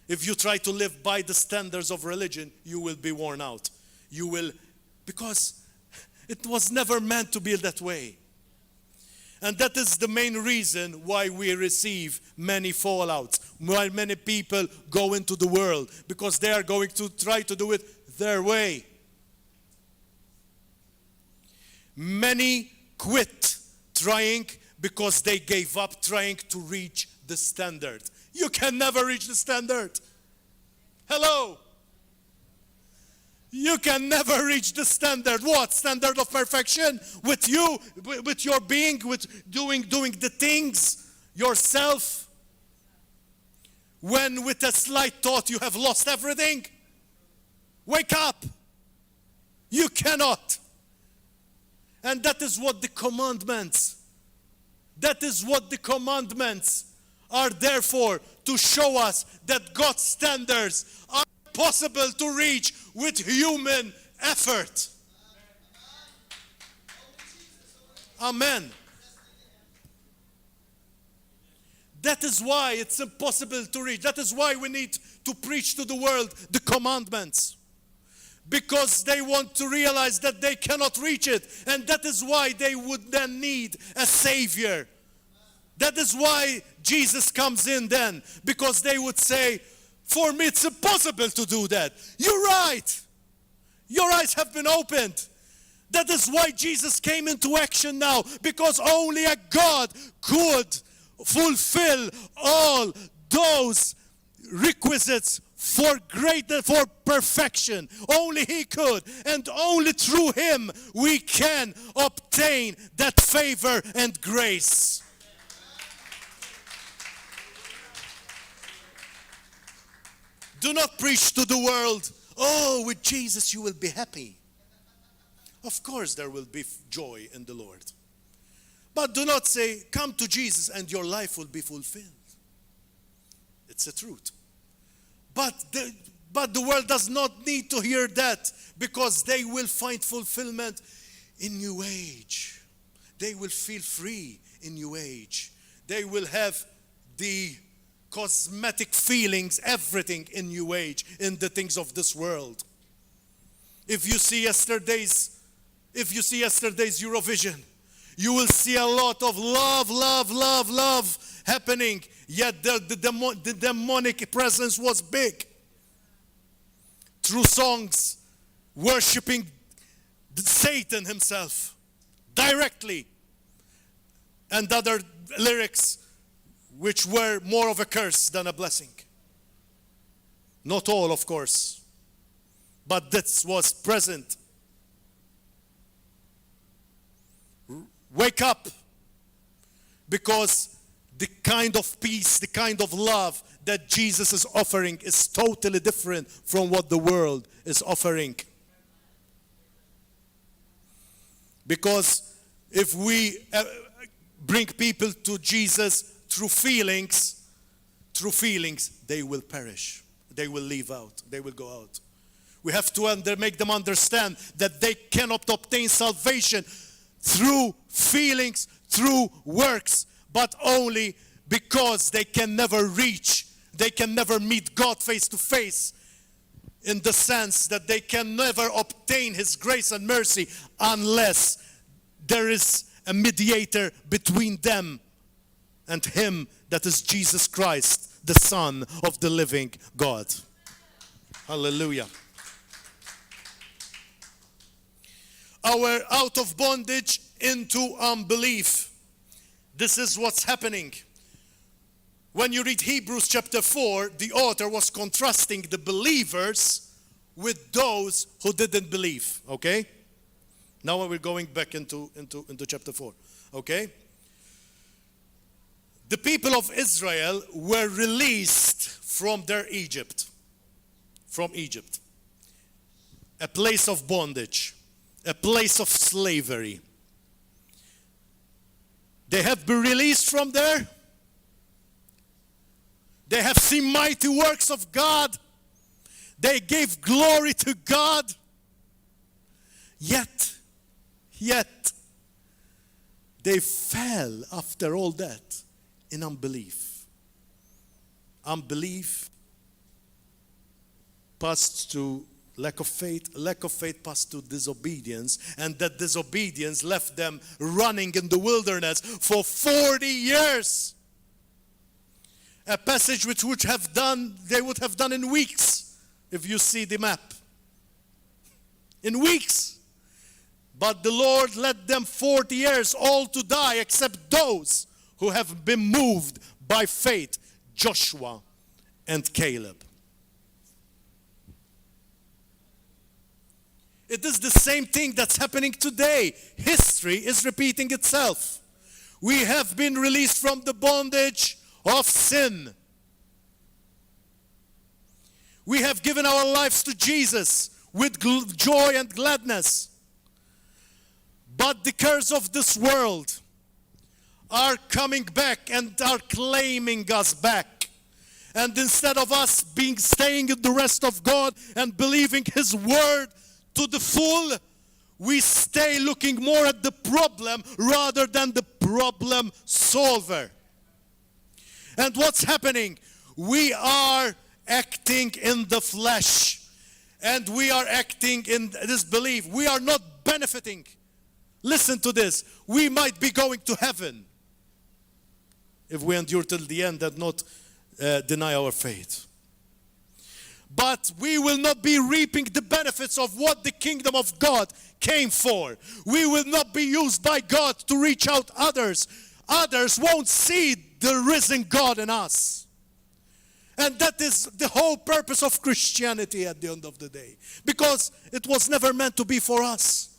If you try to live by the standards of religion, you will be worn out. You will, because it was never meant to be that way. And that is the main reason why we receive many fallouts, why many people go into the world, because they are going to try to do it their way. Many quit trying because they gave up trying to reach the standard. You can never reach the standard. Hello? You can never reach the standard. What? Standard of perfection? With you, with your being, with doing the things yourself? When with a slight thought you have lost everything? Wake up. You cannot. And that is what the commandments are there for, to show us that God's standards are possible to reach with human effort. Amen. That is why it's impossible to reach. That is why we need to preach to the world the commandments. Because they want to realize that they cannot reach it. And that is why they would then need a Savior. That is why Jesus comes in then. Because they would say, for me it's impossible to do that. You're right. Your eyes have been opened. That is why Jesus came into action now. Because only a God could fulfill all those requisites for perfection. Only He could. And only through Him we can obtain that favor and grace. Do not preach to the world, oh, with Jesus you will be happy. Of course there will be joy in the Lord. But do not say, come to Jesus and your life will be fulfilled. It's a truth. But the world does not need to hear that, because they will find fulfillment in New Age. They will feel free in New Age. They will have the cosmetic feelings, everything in New Age, in the things of this world. If you see yesterday's Eurovision, you will see a lot of love happening. Yet the demonic presence was big. Through songs, worshiping Satan himself directly, and other lyrics which were more of a curse than a blessing. Not all, of course, but this was present. Wake up, because the kind of peace, the kind of love that Jesus is offering is totally different from what the world is offering. Because if we bring people to Jesus through feelings, they will perish. They will leave out. They will go out. We have to make them understand that they cannot obtain salvation through feelings, through works, but only because they can never meet God face to face, in the sense that they can never obtain His grace and mercy unless there is a mediator between them and Him, that is Jesus Christ, the Son of the living God. Hallelujah. Our out of bondage into unbelief. This is what's happening. When you read Hebrews chapter 4, the author was contrasting the believers with those who didn't believe. Okay? Now we're going back into chapter 4. Okay? The people of Israel were released from their Egypt. From Egypt. A place of bondage. A place of slavery. They have been released from there. They have seen mighty works of God. They gave glory to God. Yet, they fell after all that in unbelief. Unbelief passed to lack of faith passed to disobedience, and that disobedience left them running in the wilderness for 40 years. A passage which they would have done in weeks, if you see the map. In weeks. But the Lord led them 40 years all to die, except those who have been moved by faith, Joshua and Caleb. It is the same thing that's happening today. History is repeating itself. We have been released from the bondage of sin. We have given our lives to Jesus with joy and gladness. But the cares of this world are coming back and are claiming us back. And instead of us staying in the rest of God and believing His word to the full, we stay looking more at the problem rather than the problem solver. And what's happening? We are acting in the flesh. And we are acting in disbelief. We are not benefiting. Listen to this. We might be going to heaven if we endure till the end and not deny our faith. But we will not be reaping the benefits of what the kingdom of God came for. We will not be used by God to reach out others. Others won't see the risen God in us. And that is the whole purpose of Christianity at the end of the day. Because it was never meant to be for us.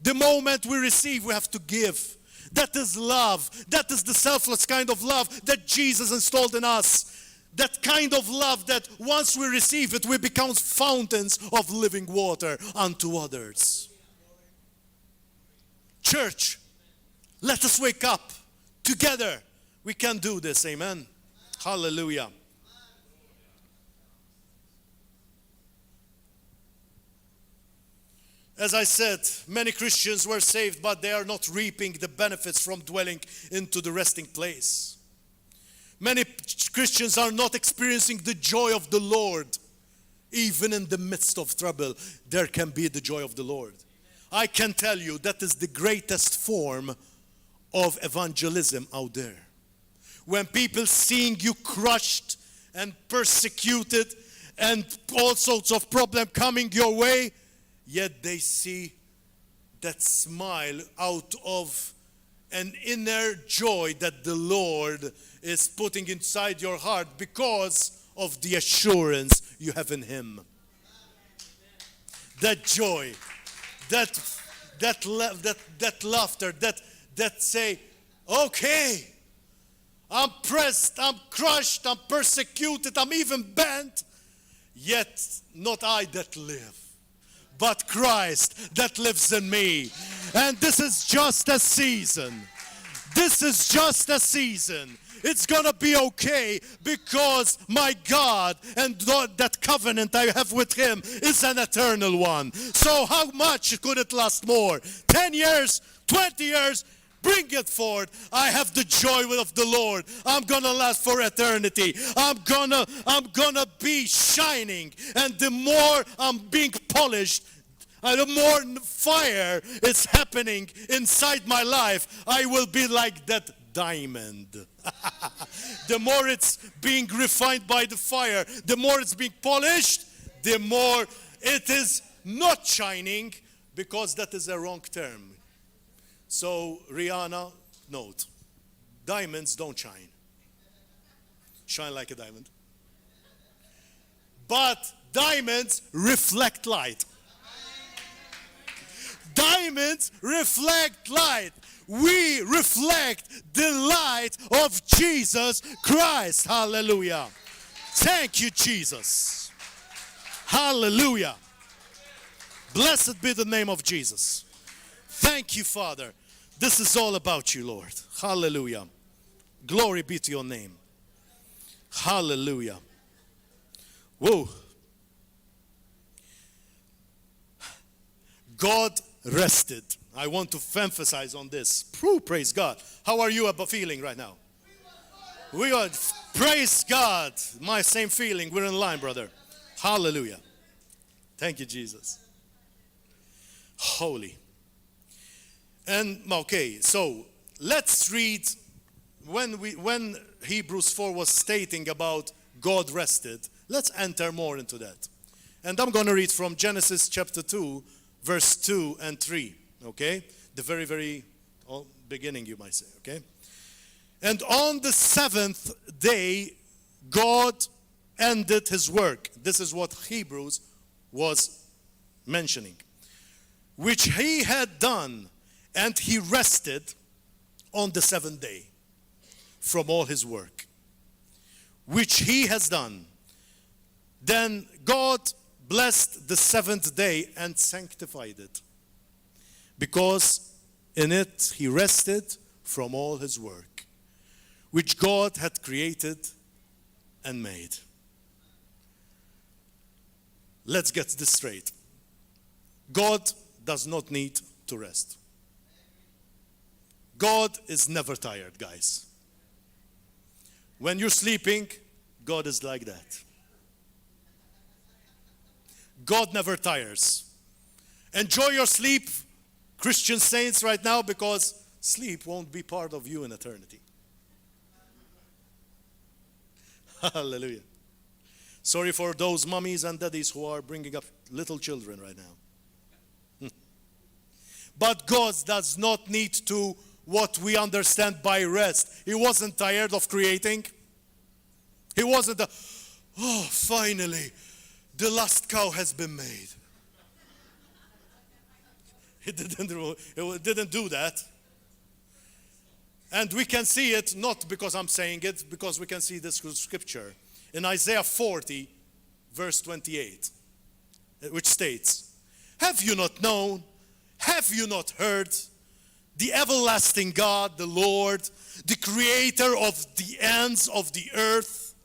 The moment we receive, we have to give. That is love. That is the selfless kind of love that Jesus installed in us. That kind of love that once we receive it, we become fountains of living water unto others. Church, let us wake up. Together, we can do this. Amen. Hallelujah. As I said, many Christians were saved, but they are not reaping the benefits from dwelling into the resting place. Many Christians are not experiencing the joy of the Lord. Even in the midst of trouble, there can be the joy of the Lord. I can tell you that is the greatest form of evangelism out there. When people seeing you crushed and persecuted and all sorts of problems coming your way, yet they see that smile out of an inner joy that the Lord is putting inside your heart because of the assurance you have in Him. That joy, that laughter, that say, okay, I'm pressed, I'm crushed, I'm persecuted, I'm even bent, yet not I that live, but Christ that lives in me. And this is just a season. This is just a season. It's gonna be okay because my God and that covenant I have with Him is an eternal one. So how much could it last more? 10 years, 20 years, bring it forward. I have the joy of the Lord. I'm gonna last for eternity. I'm gonna be shining, and the more I'm being polished, the more fire is happening inside my life, I will be like that diamond. The more it's being refined by the fire, the more it's being polished, the more it is not shining, because that is a wrong term. So Rihanna, note, diamonds don't shine. Shine like a diamond. But diamonds reflect light. Diamonds reflect light. We reflect the light of Jesus Christ. Hallelujah. Thank you, Jesus. Hallelujah. Blessed be the name of Jesus. Thank you, Father. This is all about you, Lord. Hallelujah. Glory be to your name. Hallelujah. Whoa. God rested. I want to emphasize on this. Praise God. How are you feeling right now? We are, praise God. My same feeling. We're in line, brother. Hallelujah. Thank you, Jesus. Holy. And okay, so let's read when Hebrews 4 was stating about God rested. Let's enter more into that. And I'm going to read from Genesis chapter 2, verse 2 and 3. Okay? The very, very beginning, you might say. Okay? And on the seventh day, God ended his work. This is what Hebrews was mentioning. Which he had done, and he rested on the seventh day from all his work. Which he has done. Then God blessed the seventh day and sanctified it, because in it he rested from all his work, which God had created and made. Let's get this straight. God does not need to rest. God is never tired, guys. When you're sleeping, God is like that. God never tires. Enjoy your sleep, Christian saints, right now, because sleep won't be part of you in eternity. Hallelujah. Sorry for those mummies and daddies who are bringing up little children right now. But God does not need to what we understand by rest. He wasn't tired of creating. He wasn't finally, the last cow has been made. He didn't do that. And we can see it, not because I'm saying it, because we can see this scripture in Isaiah 40, verse 28, which states, have you not known, have you not heard, the everlasting God, the Lord, the creator of the ends of the earth,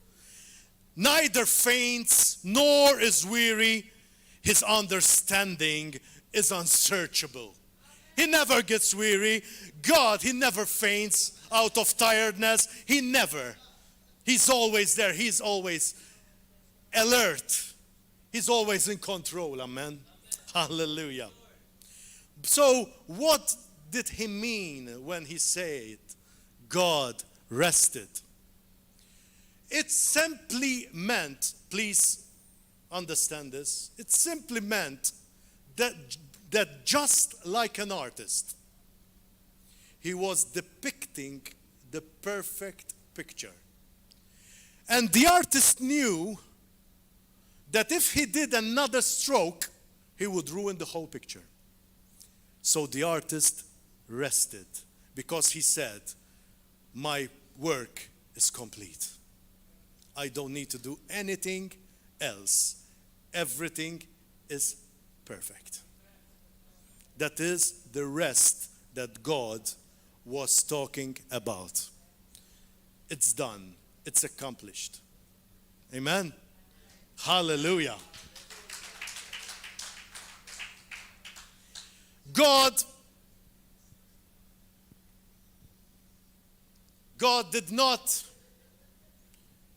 neither faints nor is weary, his understanding is unsearchable. He never gets weary. God, he never faints out of tiredness. He never. He's always there. He's always alert. He's always in control. Amen. Hallelujah. So what did he mean when he said God rested? It simply meant, please understand this, it simply meant that just like an artist, he was depicting the perfect picture. And the artist knew that if he did another stroke, he would ruin the whole picture. So the artist rested because he said, my work is complete. I don't need to do anything else. Everything is perfect. That is the rest that God was talking about. It's done. It's accomplished. Amen. Hallelujah. God did not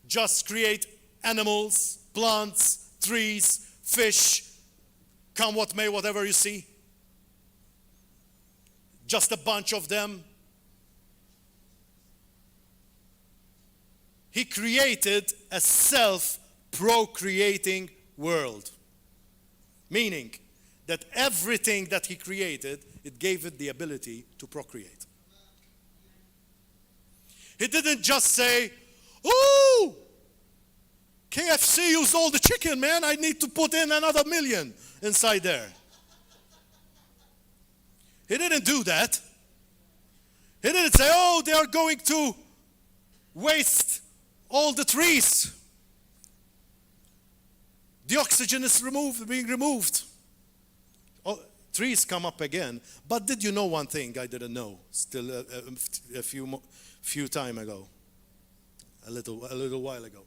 just create animals, plants, trees, fish, come what may, whatever you see. Just a bunch of them. He created a self-procreating world. Meaning that everything that he created, it gave it the ability to procreate. He didn't just say, ooh, KFC used all the chicken, man. I need to put in another million inside there. He didn't do that. He didn't say, oh, they are going to waste all the trees. The oxygen is being removed. Oh, trees come up again. But did you know one thing I didn't know still a few time ago? a little while ago,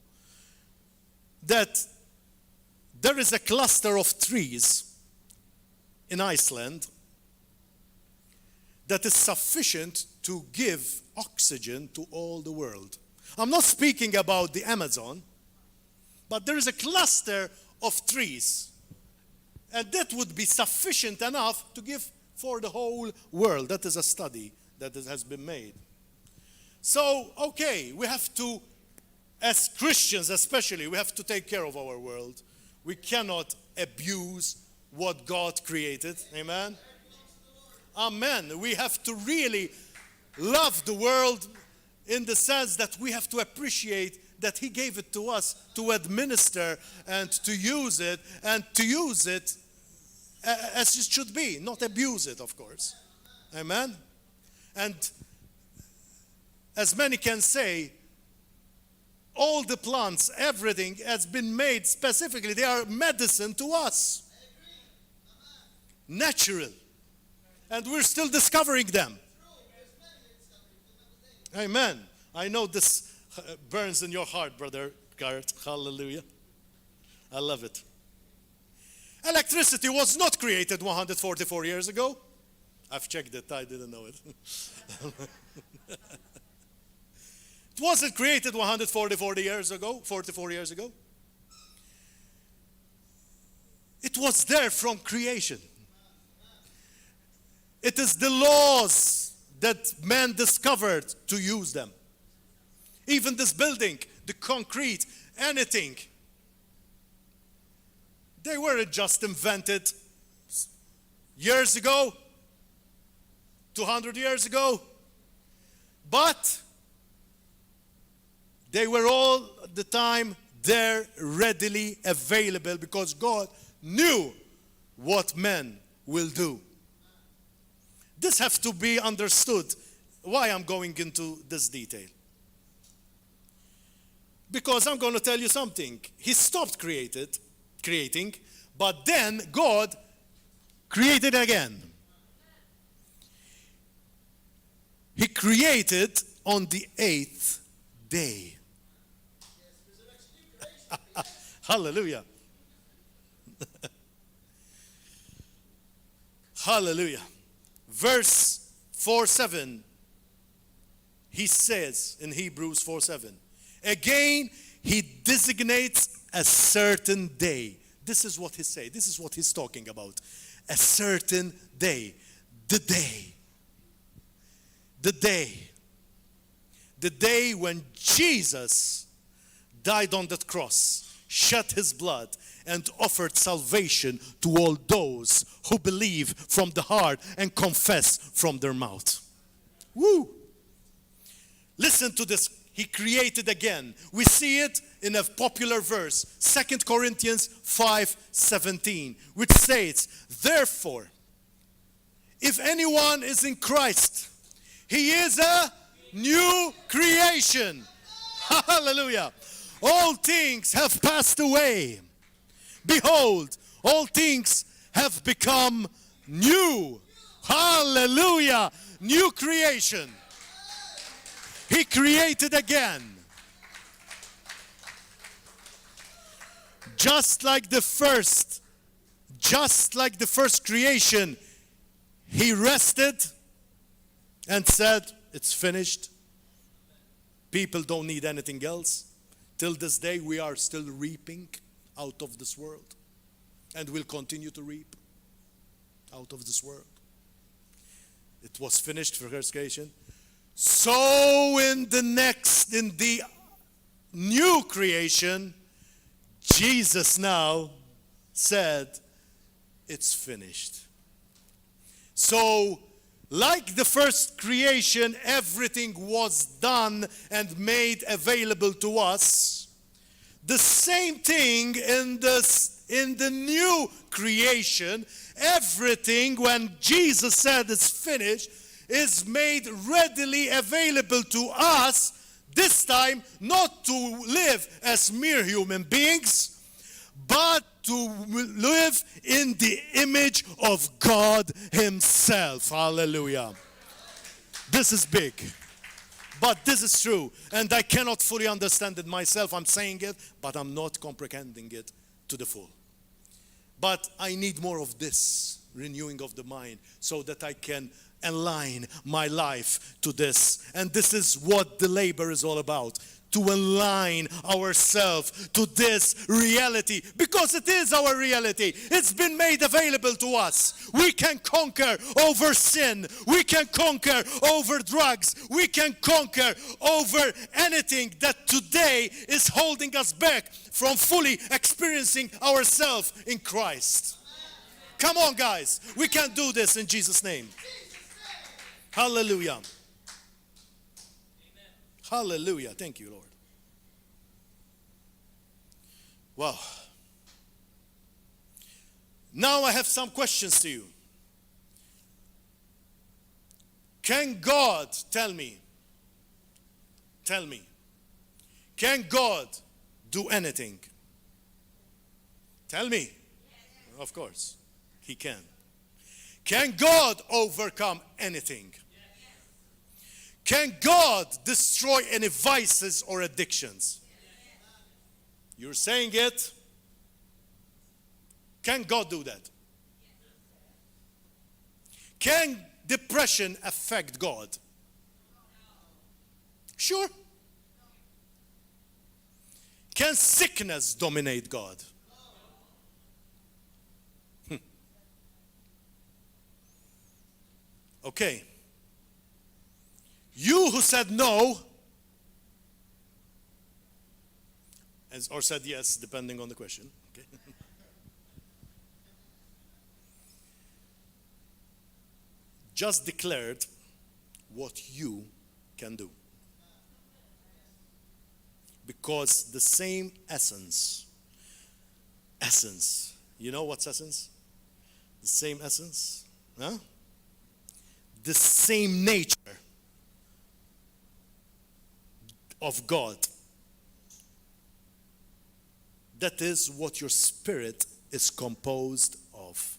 that there is a cluster of trees in Iceland that is sufficient to give oxygen to all the world. I'm not speaking about the Amazon, but there is a cluster of trees, and that would be sufficient enough to give for the whole world. That is a study that has been made. So, okay, we have to, as Christians especially, we have to take care of our world. We cannot abuse what God created. Amen? Amen. We have to really love the world in the sense that we have to appreciate that He gave it to us to administer and to use it as it should be, not abuse it, of course. Amen? And as many can say, all the plants, everything has been made specifically. They are medicine to us. Natural. And we're still discovering them. Amen. I know this burns in your heart, Brother Garrett. Hallelujah. I love it. Electricity was not created 144 years ago. I've checked it. I didn't know it. It wasn't created 144 years ago. It was there from creation. It is the laws that man discovered to use them. Even this building, the concrete, anything. They weren't just invented years ago, 200 years ago, but they were all the time there, readily available, because God knew what men will do. This has to be understood. Why I'm going into this detail? Because I'm going to tell you something. He stopped creating, but then God created again. He created on the 8th day. Hallelujah. Hallelujah. Verse 4:7, he says in Hebrews 4:7, again, he designates a certain day. This is what he says. This is what he's talking about. A certain day. The day. The day. The day when Jesus died on that cross, shed his blood, and offered salvation to all those who believe from the heart and confess from their mouth. Woo! Listen to this. He created again. We see it in a popular verse, 2 Corinthians 5:17, which says, therefore, if anyone is in Christ, he is a new creation. Hallelujah. All things have passed away. Behold, all things have become new. Hallelujah. New creation. He created again. Just like the first creation, he rested and said, it's finished. People don't need anything else. Till this day, we are still reaping out of this world, and will continue to reap out of this world. It was finished for first creation. So in the new creation, Jesus now said, it's finished. So, like the first creation, everything was done and made available to us. The same thing in the new creation, everything, when Jesus said it's finished, is made readily available to us, this time not to live as mere human beings, but to live in the image of God himself. Hallelujah. This is big. But this is true, and I cannot fully understand it myself. I'm saying it, but I'm not comprehending it to the full. But I need more of this renewing of the mind so that I can align my life to this. And this is what the labor is all about. To align ourselves to this reality, because it is our reality. It's been made available to us. We can conquer over sin. We can conquer over drugs. We can conquer over anything that today is holding us back from fully experiencing ourselves in Christ. Come on, guys. We can do this in Jesus' name. Hallelujah. Hallelujah. Thank you, Lord. Wow. Now I have some questions to you. Can God, tell me, can God do anything? Tell me. Yes. Of course, He can. Can God overcome anything? Can God destroy any vices or addictions? You're saying it. Can God do that? Can depression affect God? Sure. Can sickness dominate God? Okay. You who said no, or said yes, depending on the question. Okay. Just declared what you can do. Because the same essence, you know what's essence? The same essence, huh? The same nature of God. That is what your spirit is composed of.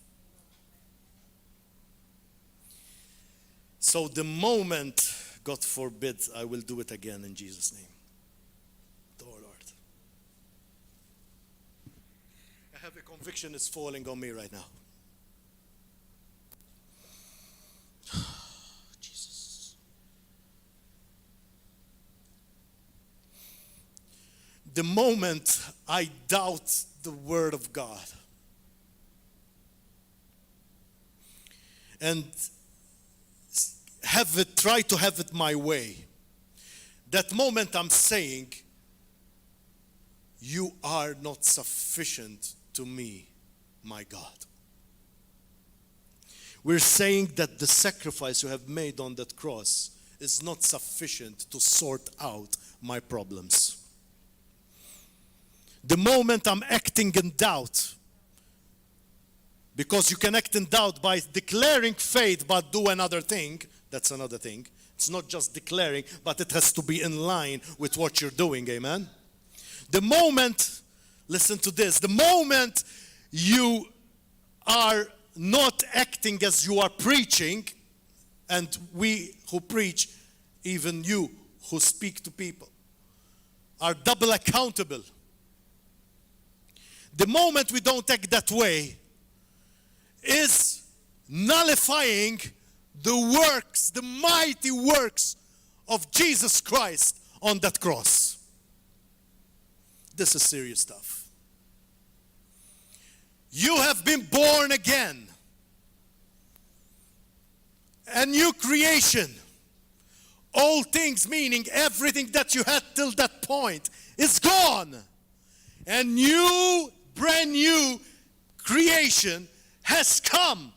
So the moment, God forbid, I will do it again in Jesus' name. Oh Lord. I have a conviction is falling on me right now. Jesus. The moment I doubt the word of God and try to have it my way, that moment I'm saying, you are not sufficient to me, my God. We're saying that the sacrifice you have made on that cross is not sufficient to sort out my problems. The moment I'm acting in doubt, because you can act in doubt by declaring faith but do another thing, that's another thing. It's not just declaring, but it has to be in line with what you're doing, amen? The moment, listen to this, the moment you are not acting as you are preaching, and we who preach, even you who speak to people, are double accountable. The moment we don't act that way is nullifying the works, the mighty works of Jesus Christ on that cross. This is serious stuff. You have been born again. A new creation. All things, meaning everything that you had till that point, is gone. A new, brand new creation has come.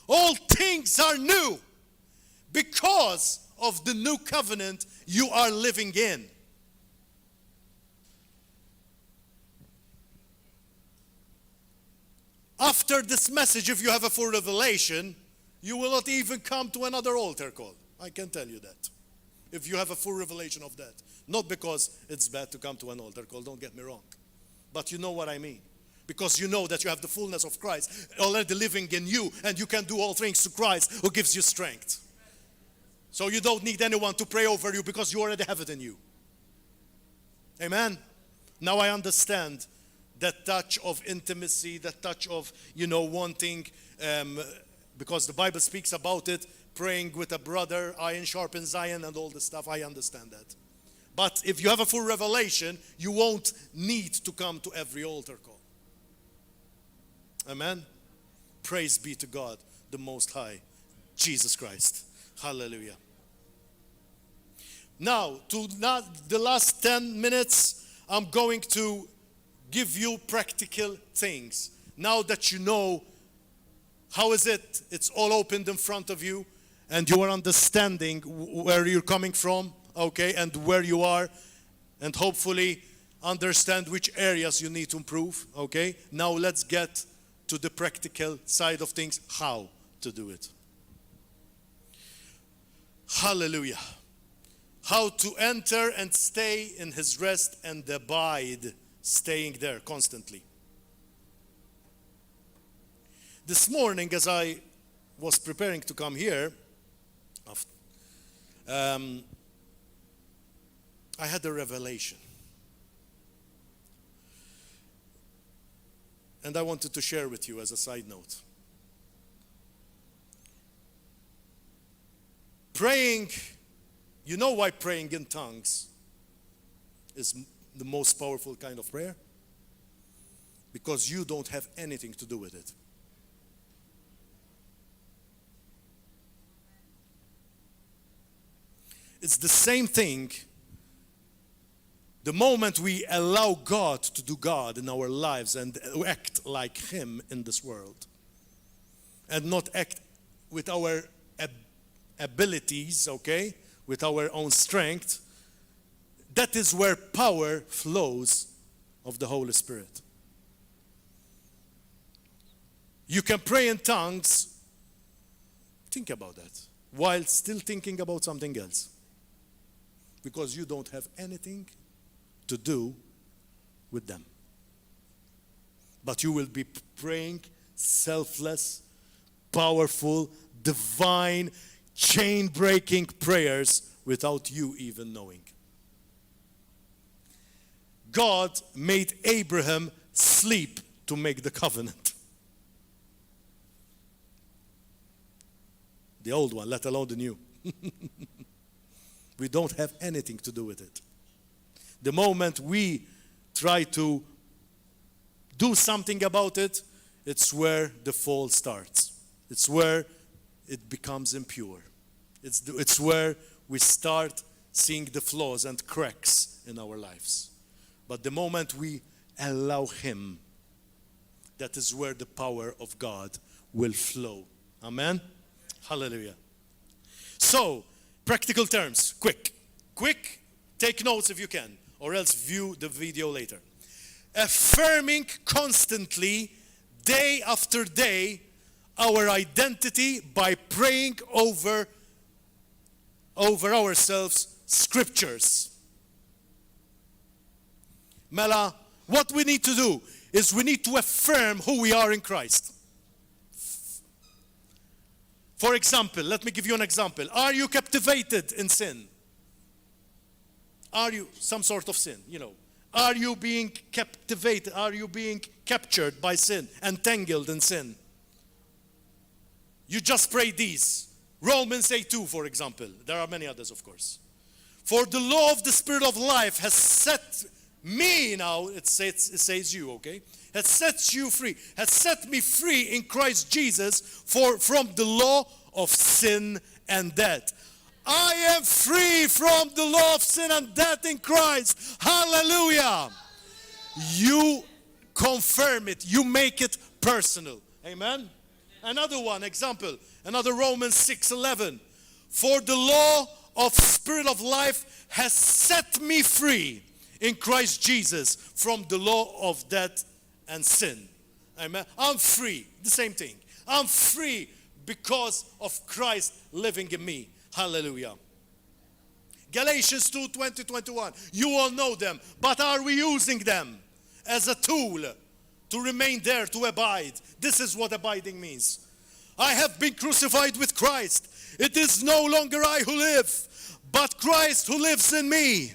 All things are new because of the new covenant you are living in. After this message, if you have a full revelation, you will not even come to another altar call. I can tell you that. If you have a full revelation of that. Not because it's bad to come to an altar call, don't get me wrong. But you know what I mean. Because you know that you have the fullness of Christ already living in you, and you can do all things to Christ who gives you strength. So you don't need anyone to pray over you because you already have it in you. Amen? Now I understand that touch of intimacy, that touch of, wanting, because the Bible speaks about it, praying with a brother, iron sharpens iron and all this stuff. I understand that. But if you have a full revelation, you won't need to come to every altar call. Amen? Praise be to God, the Most High, Jesus Christ. Hallelujah. Now, the last 10 minutes, I'm going to give you practical things. Now that you know, how is it? It's all opened in front of you, and you are understanding where you're coming from, okay, and where you are, and hopefully understand which areas you need to improve, okay? Now let's get to the practical side of things, how to do it. Hallelujah. How to enter and stay in His rest and abide, staying there constantly. This morning, as I was preparing to come here, I had a revelation. And I wanted to share with you as a side note. Praying, you know why praying in tongues is the most powerful kind of prayer? Because you don't have anything to do with it. It's the same thing. The moment we allow God to do God in our lives and act like Him in this world, and not act with our abilities, okay, with our own strength, that is where power flows of the Holy Spirit. You can pray in tongues, think about that, while still thinking about something else. Because you don't have anything to do with them. But you will be praying selfless, powerful, divine, chain-breaking prayers without you even knowing. God made Abraham sleep to make the covenant. The old one, let alone the new. We don't have anything to do with it. The moment we try to do something about it, it's where the fall starts. It's where it becomes impure. It's where we start seeing the flaws and cracks in our lives. But the moment we allow Him, that is where the power of God will flow. Amen? Hallelujah. So, practical terms, quick, take notes if you can, or else view the video later. Affirming constantly, day after day, our identity by praying over ourselves scriptures. Mela, what we need to do is we need to affirm who we are in Christ. For example, let me give you an example. Are you captivated in sin? Are you some sort of sin, Are you being captivated? Are you being captured by sin, entangled in sin? You just pray these. Romans 8:2, for example. There are many others, of course. For the law of the Spirit of life has set me now, it says you, okay? Has set you free, has set me free in Christ Jesus from the law of sin and death. I am free from the law of sin and death in Christ. Hallelujah. You confirm it. You make it personal. Amen. Another one, example. Another Romans 6:11. For the law of Spirit of life has set me free in Christ Jesus from the law of death and sin. Amen. I'm free. The same thing. I'm free because of Christ living in me. Hallelujah. Galatians 2:20-21. You all know them, but are we using them as a tool to remain there, to abide? This is what abiding means. I have been crucified with Christ. It is no longer I who live, but Christ who lives in me.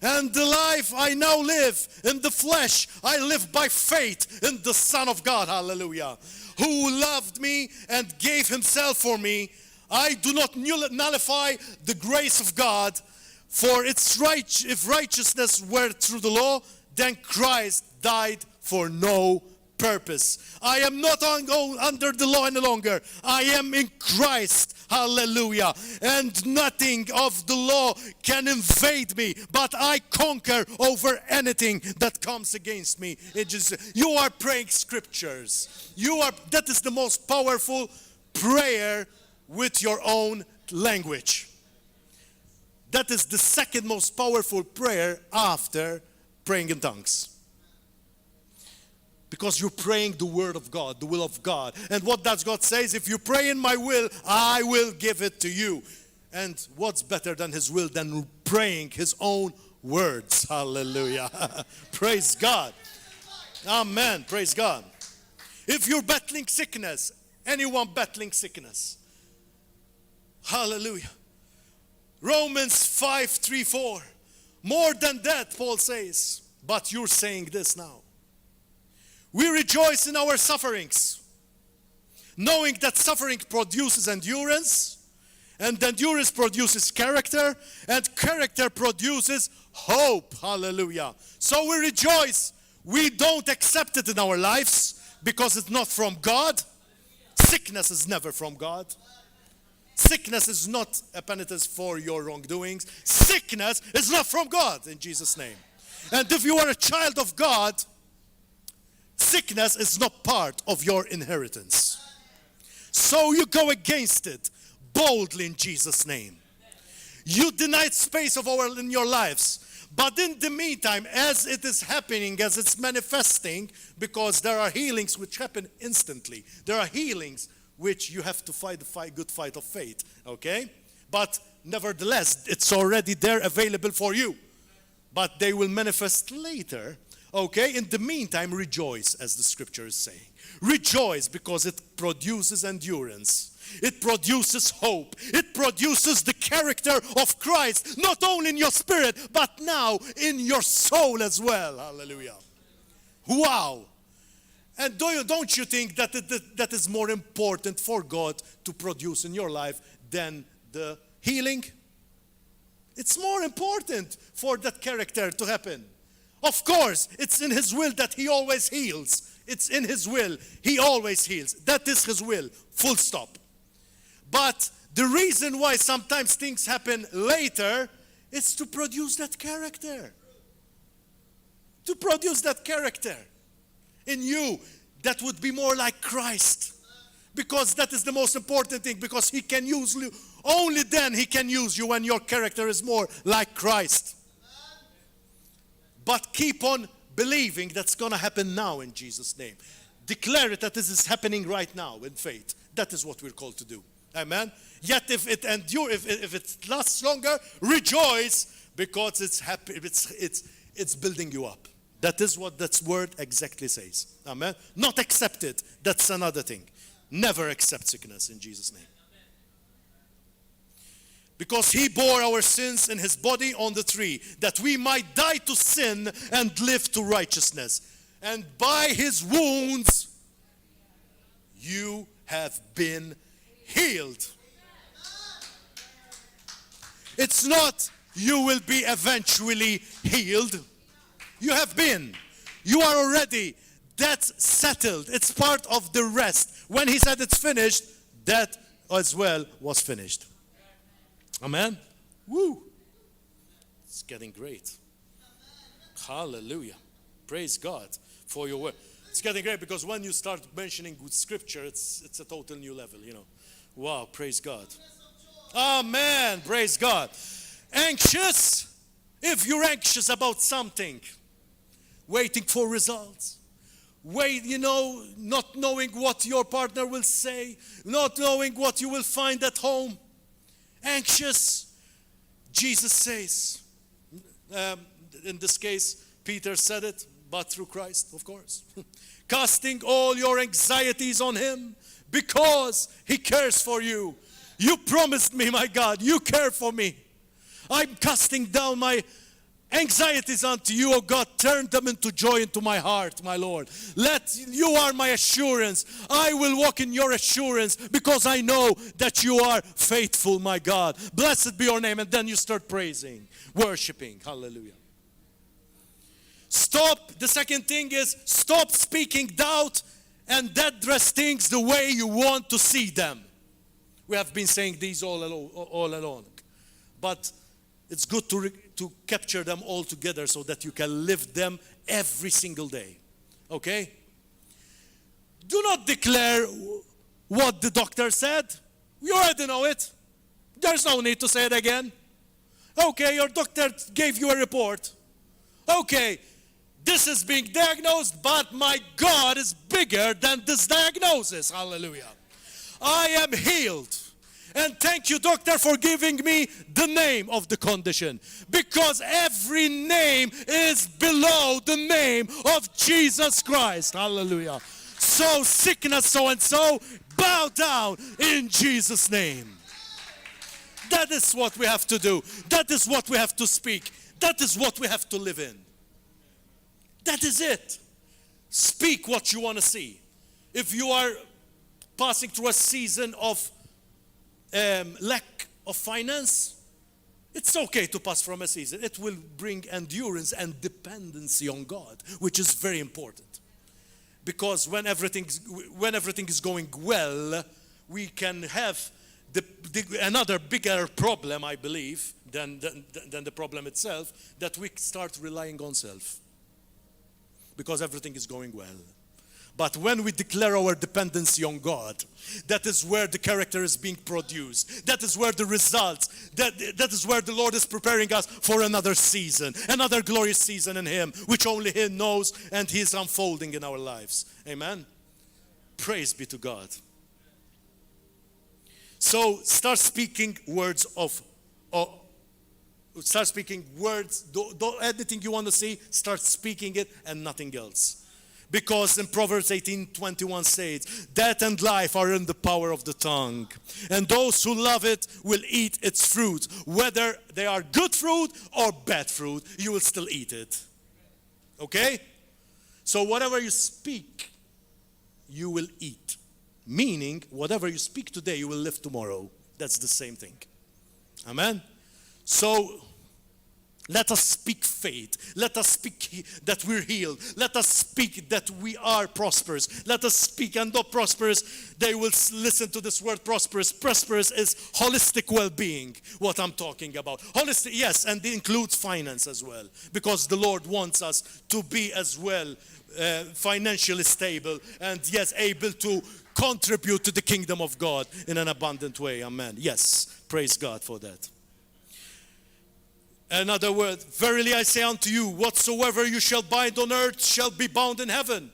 And the life I now live in the flesh, I live by faith in the Son of God, hallelujah, who loved me and gave himself for me. I do not nullify the grace of God, for it's right. If righteousness were through the law, then Christ died for no purpose. I am not under the law any longer. I am in Christ. Hallelujah. And nothing of the law can invade me, but I conquer over anything that comes against me. You are praying scriptures. That is the most powerful prayer with your own language. That is the second most powerful prayer after praying in tongues. Because you're praying the word of God, the will of God. And what does God say? If you pray in my will, I will give it to you. And what's better than his will than praying his own words? Hallelujah. Praise God. Amen. Praise God. If you're battling sickness, anyone battling sickness, hallelujah. Romans 5:3-4. More than that, Paul says, but you're saying this now. We rejoice in our sufferings, knowing that suffering produces endurance, and endurance produces character, and character produces hope. Hallelujah. So we rejoice. We don't accept it in our lives because it's not from God. Sickness is never from God. Sickness is not a penitence for your wrongdoings. Sickness is not from God, in Jesus' name. And if you are a child of God, sickness is not part of your inheritance. So you go against it boldly in Jesus' name. You deny space in your lives. But in the meantime, as it is happening, as it's manifesting, because there are healings which happen instantly. There are healings which you have to fight the good fight of faith. Okay? But nevertheless, it's already there available for you. But they will manifest later. Okay, in the meantime, rejoice, as the scripture is saying. Rejoice because it produces endurance. It produces hope. It produces the character of Christ, not only in your spirit, but now in your soul as well. Hallelujah. Wow. And don't you think that that is more important for God to produce in your life than the healing? It's more important for that character to happen. Of course, it's in his will that he always heals. It's in his will. He always heals. That is his will. Full stop. But the reason why sometimes things happen later is to produce that character. To produce that character in you that would be more like Christ. Because that is the most important thing. Because he can use you. Only then he can use you when your character is more like Christ. But keep on believing that's going to happen now in Jesus' name. Declare it that this is happening right now in faith. That is what we're called to do. Amen. Yet if it endures, if it lasts longer, rejoice because it's happy. It's building you up. That is what that word exactly says. Amen. Not accept it. That's another thing. Never accept sickness in Jesus' name. Because he bore our sins in his body on the tree, that we might die to sin and live to righteousness. And by his wounds, you have been healed. It's not you will be eventually healed. You have been. You are already. That's settled. It's part of the rest. When he said it's finished, that as well was finished. Amen. Woo. It's getting great. Hallelujah. Praise God for your word. It's getting great because when you start mentioning with scripture, it's a total new level, you know. Wow, praise God. Amen. Praise God. Anxious. If you're anxious about something, waiting for results, not knowing what your partner will say, not knowing what you will find at home, anxious, Jesus says, in this case, Peter said it, but through Christ, of course. Casting all your anxieties on him because He cares for you. You promised me, my God, you care for me. I'm casting down my anxieties unto you, oh God. Turn them into joy into my heart, my Lord. You are my assurance. I will walk in your assurance because I know that you are faithful, my God. Blessed be your name. And then you start praising, worshiping. Hallelujah. Stop. The second thing is stop speaking doubt and address things the way you want to see them. We have been saying these all along. But it's good to capture them all together so that you can live them every single day. Okay? Do not declare what the doctor said. You already know it. There's no need to say it again. Okay, your doctor gave you a report. Okay, this is being diagnosed, but my God is bigger than this diagnosis. Hallelujah. I am healed. And thank you, doctor, for giving me the name of the condition. Because every name is below the name of Jesus Christ. Hallelujah. So sickness so-and-so, bow down in Jesus' name. That is what we have to do. That is what we have to speak. That is what we have to live in. That is it. Speak what you want to see. If you are passing through a season of lack of finance, it's okay to pass from a season. It will bring endurance and dependency on God, which is very important. Because when everything is going well, we can have another bigger problem, I believe, than the problem itself, that we start relying on self. Because everything is going well. But when we declare our dependency on God, that is where the character is being produced. That is where the results, that is where the Lord is preparing us for another season, another glorious season in Him, which only He knows, and He is unfolding in our lives. Amen? Praise be to God. So start speaking words anything you want to see, start speaking it and nothing else. Because in Proverbs 18:21 says, death and life are in the power of the tongue. And those who love it will eat its fruit. Whether they are good fruit or bad fruit, you will still eat it. Okay? So whatever you speak, you will eat. Meaning, whatever you speak today, you will live tomorrow. That's the same thing. Amen? So, let us speak faith. Let us speak that we're healed. Let us speak that we are prosperous. Let us speak, and not prosperous, they will listen to this word prosperous. Prosperous is holistic well-being, what I'm talking about. Holistic, yes, and it includes finance as well. Because the Lord wants us to be as well financially stable and yes, able to contribute to the kingdom of God in an abundant way. Amen. Yes, praise God for that. Another word, verily I say unto you, whatsoever you shall bind on earth shall be bound in heaven.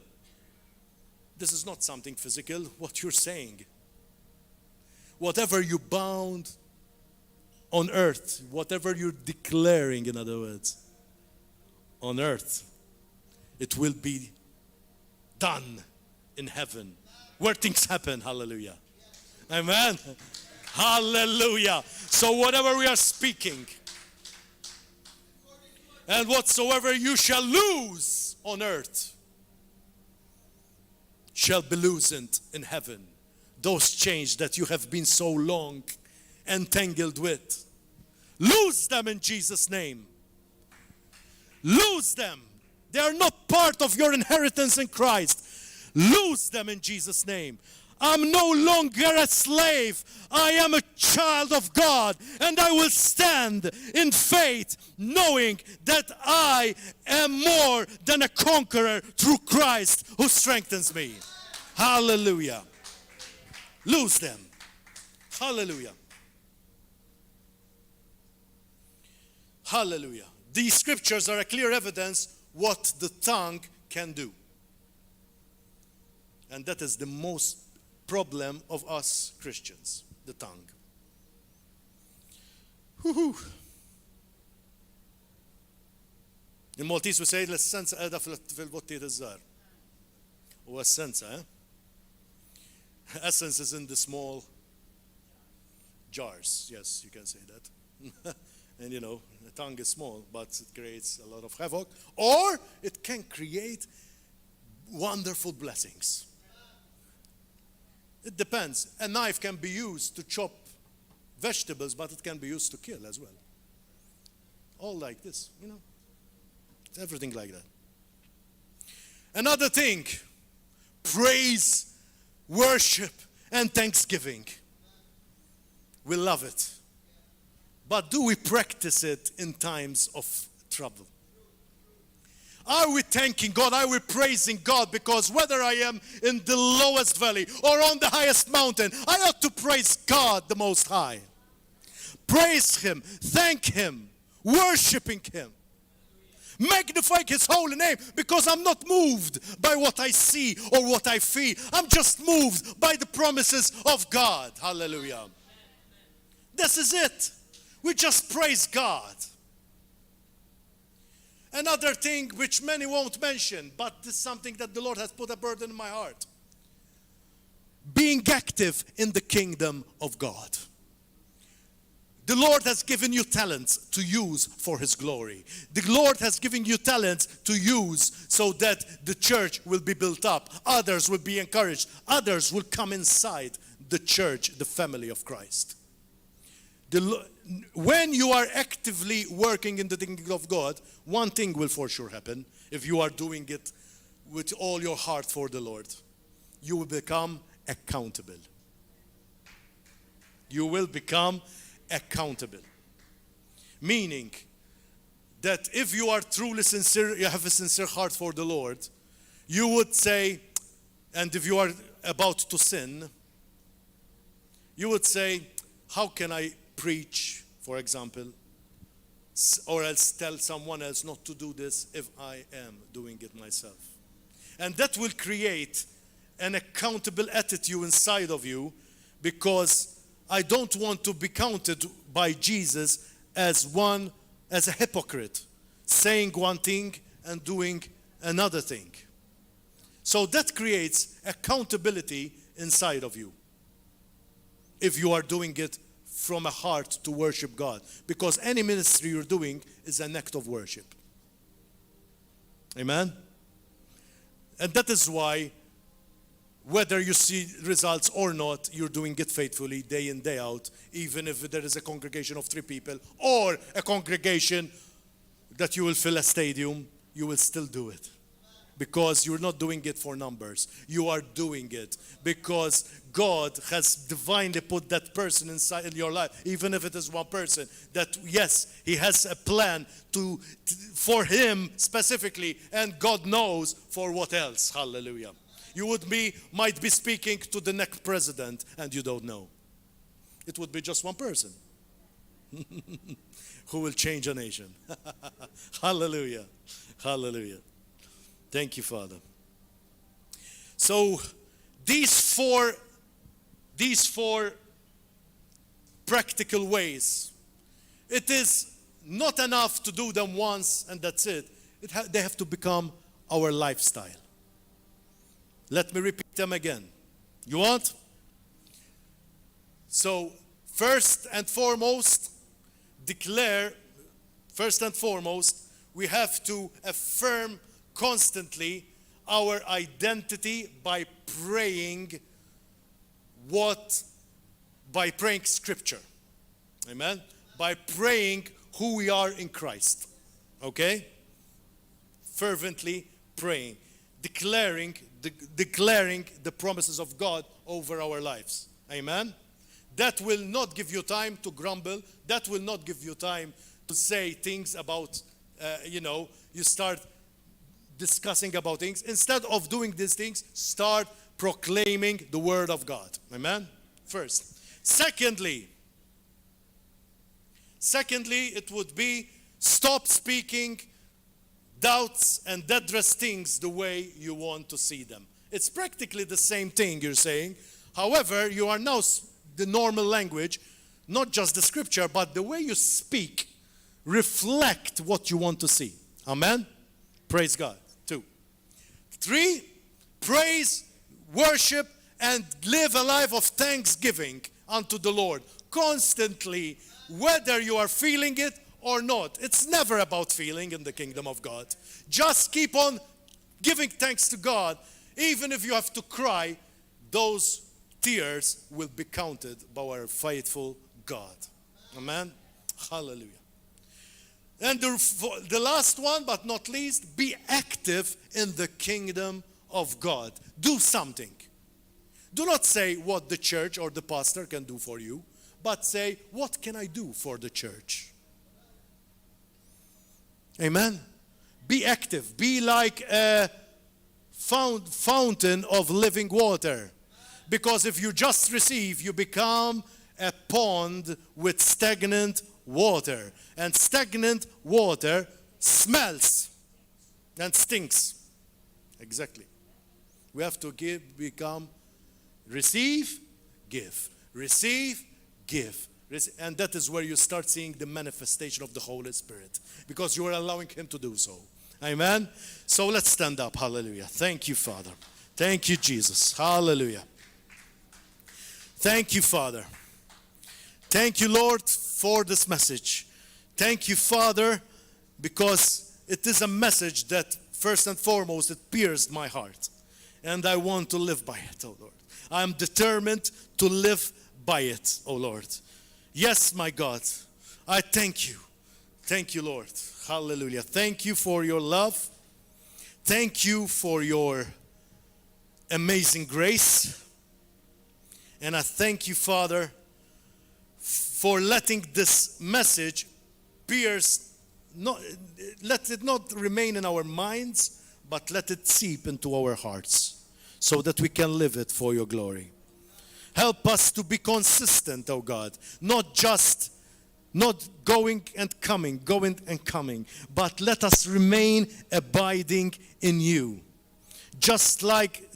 This is not something physical, what you're saying. Whatever you bound on earth, whatever you're declaring, in other words, on earth, it will be done in heaven, where things happen. Hallelujah. Amen. Hallelujah. So whatever we are speaking, and whatsoever you shall loose on earth shall be loosened in heaven. Those chains that you have been so long entangled with, loose them in Jesus' name. Loose them. They are not part of your inheritance in Christ. Loose them in Jesus' name. I'm no longer a slave. I am a child of God, and I will stand in faith, knowing that I am more than a conqueror through Christ who strengthens me. Hallelujah. Lose them. Hallelujah. Hallelujah. These scriptures are a clear evidence what the tongue can do. And that is the most problem of us Christians, the tongue. In Maltese we say l-essenza qiegħda fil-bottijiet iż-żgħar. U essenza, Essence is in the small jars. Yes, you can say that. And the tongue is small, but it creates a lot of havoc. Or it can create wonderful blessings. It depends. A knife can be used to chop vegetables, but it can be used to kill as well. All like this, It's everything like that. Another thing, praise, worship, and thanksgiving. We love it. But do we practice it in times of trouble? Are we thanking God? Are we praising God? Because whether I am in the lowest valley or on the highest mountain, I ought to praise God the Most High. Praise Him, thank Him, worshiping Him. Magnify His holy name, because I'm not moved by what I see or what I feel. I'm just moved by the promises of God. Hallelujah. This is it. We just praise God. Another thing which many won't mention, but this is something that the Lord has put a burden in my heart. Being active in the kingdom of God. The Lord has given you talents to use for His glory. The Lord has given you talents to use so that the church will be built up. Others will be encouraged. Others will come inside the church, the family of Christ. When you are actively working in the kingdom of God, one thing will for sure happen. If you are doing it with all your heart for the Lord, you will become accountable. You will become accountable. Meaning that if you are truly sincere, you have a sincere heart for the Lord, you would say, and if you are about to sin, you would say, how can I preach, for example, or else tell someone else not to do this if I am doing it myself? And that will create an accountable attitude inside of you, because I don't want to be counted by Jesus as a hypocrite, saying one thing and doing another thing. So that creates accountability inside of you, if you are doing it from a heart to worship God. Because any ministry you're doing is an act of worship. Amen? And that is why, whether you see results or not, you're doing it faithfully day in, day out, even if there is a congregation of 3 people or a congregation that you will fill a stadium, you will still do it. Because you're not doing it for numbers. You are doing it because God has divinely put that person inside in your life, even if it is one person, that yes, He has a plan for him specifically, and God knows for what else. Hallelujah. You might be speaking to the next president and you don't know. It would be just one person who will change a nation. Hallelujah. Hallelujah. Thank you, Father. So these four practical ways, it is not enough to do them once and that's it. They have to become our lifestyle. Let me repeat them again. You want? So first and foremost, we have to affirm constantly our identity by praying scripture. Amen? By praying who we are in Christ. Okay? Fervently praying. Declaring the promises of God over our lives. Amen? That will not give you time to grumble. That will not give you time to say things about, you start discussing about things. Instead of doing these things, start proclaiming the word of God. Amen? First. Secondly, it would be stop speaking doubts and address things the way you want to see them. It's practically the same thing you're saying. However, you are now the normal language, not just the scripture, but the way you speak reflect what you want to see. Amen? Praise God. 2. 3, praise, worship, and live a life of thanksgiving unto the Lord constantly, whether you are feeling it or not. It's never about feeling in the kingdom of God. Just keep on giving thanks to God. Even if you have to cry, those tears will be counted by our faithful God. Amen. Hallelujah. And the last one, but not least, be active in the kingdom of God. Do something. Do not say what the church or the pastor can do for you, but say, what can I do for the church? Amen. Be active. Be like a fountain of living water. Because if you just receive, you become a pond with stagnant water. And stagnant water smells and stinks. Exactly. We have to receive, give. Receive, give. And that is where you start seeing the manifestation of the Holy Spirit. Because you are allowing Him to do so. Amen. So let's stand up. Hallelujah. Thank you, Father. Thank you, Jesus. Hallelujah. Thank you, Father. Thank you, Lord, for this message. Thank you, Father, because it is a message that first and foremost, it pierced my heart. And I want to live by it, oh Lord. I am determined to live by it, oh Lord. Yes, my God, I thank you. Thank you, Lord. Hallelujah. Thank you for your love. Thank you for your amazing grace. And I thank you, Father, for letting this message pierce, let it not remain in our minds, but let it seep into our hearts so that we can live it for your glory. Help us to be consistent, oh God, not going and coming, but let us remain abiding in you. Just like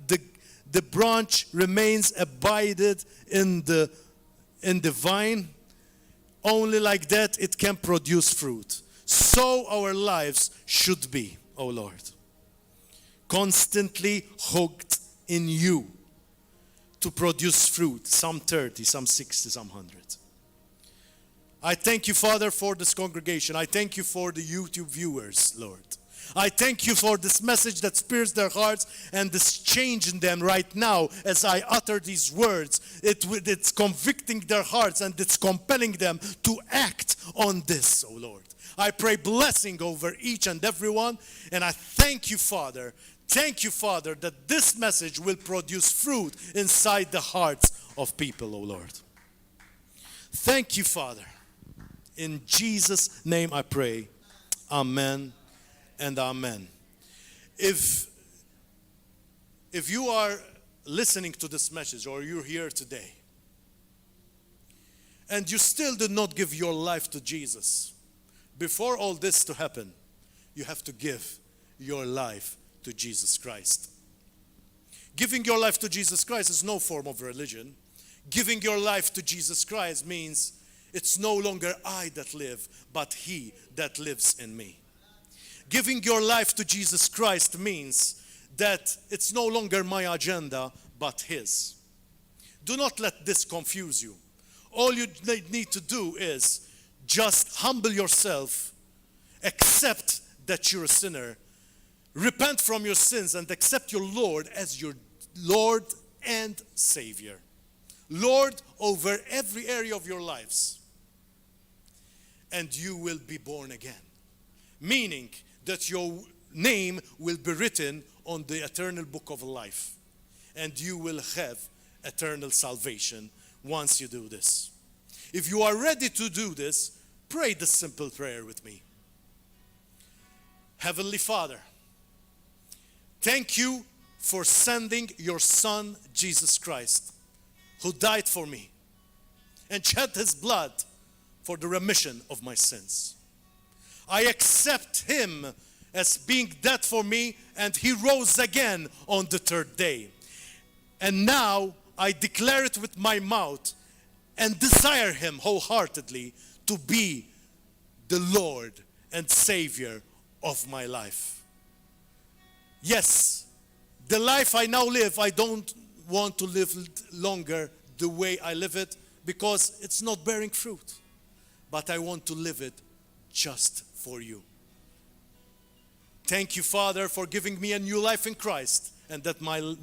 the branch remains abided in the vine, only like that it can produce fruit. So our lives should be, oh Lord. Constantly hooked in you to produce fruit, some 30, some 60, some 100. I thank you, Father, for this congregation. I thank you for the YouTube viewers, Lord. I thank you for this message that spears their hearts and this change in them right now as I utter these words. It's convicting their hearts and it's compelling them to act on this, oh Lord. I pray blessing over each and every one, and I thank you, Father. Thank you, Father, that this message will produce fruit inside the hearts of people, oh Lord. Thank you, Father. In Jesus' name I pray. Amen and amen. If you are listening to this message or you're here today and you still did not give your life to Jesus, before all this to happen, you have to give your life to Jesus Christ. Giving your life to Jesus Christ is no form of religion. Giving your life to Jesus Christ means it's no longer I that live, but He that lives in me. Giving your life to Jesus Christ means that it's no longer my agenda, but His. Do not let this confuse you. All you need to do is just humble yourself, accept that you're a sinner, repent from your sins, and accept your Lord as your Lord and Savior. Lord over every area of your lives. And you will be born again. Meaning that your name will be written on the eternal book of life. And you will have eternal salvation once you do this. If you are ready to do this, pray this simple prayer with me. Heavenly Father, thank you for sending your Son, Jesus Christ, who died for me and shed His blood for the remission of my sins. I accept Him as being dead for me, and He rose again on the third day. And now I declare it with my mouth and desire Him wholeheartedly to be the Lord and Savior of my life. Yes, the life I now live, I don't want to live longer the way I live it because it's not bearing fruit. But I want to live it just for you. Thank you, Father, for giving me a new life in Christ and that my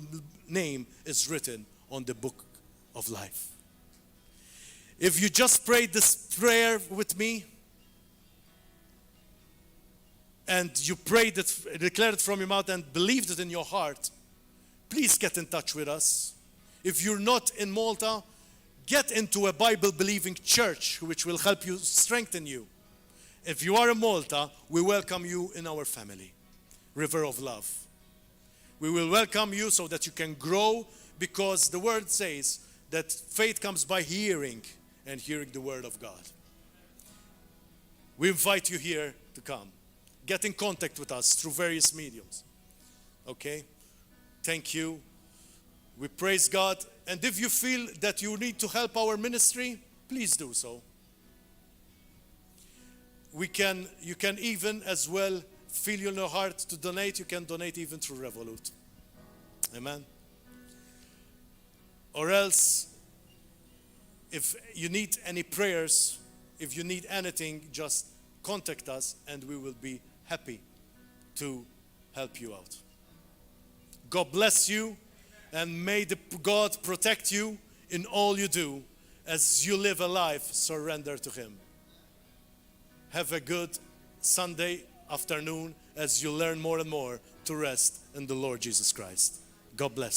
name is written on the book of life. If you just prayed this prayer with me and you prayed it, declared it from your mouth and believed it in your heart, please get in touch with us. If you're not in Malta, get into a Bible-believing church which will help you, strengthen you. If you are in Malta, we welcome you in our family, River of Love. We will welcome you so that you can grow, because the word says that faith comes by hearing, and hearing the word of God. We invite you here to come. Get in contact with us through various mediums. Okay? Thank you. We praise God. And if you feel that you need to help our ministry, please do so. You can even as well feel in your heart to donate. You can donate even through Revolut. Amen. Or else, if you need any prayers, if you need anything, just contact us and we will be happy to help you out. God bless you, and may God protect you in all you do as you live a life surrendered to Him. Have a good Sunday afternoon as you learn more and more to rest in the Lord Jesus Christ. God bless.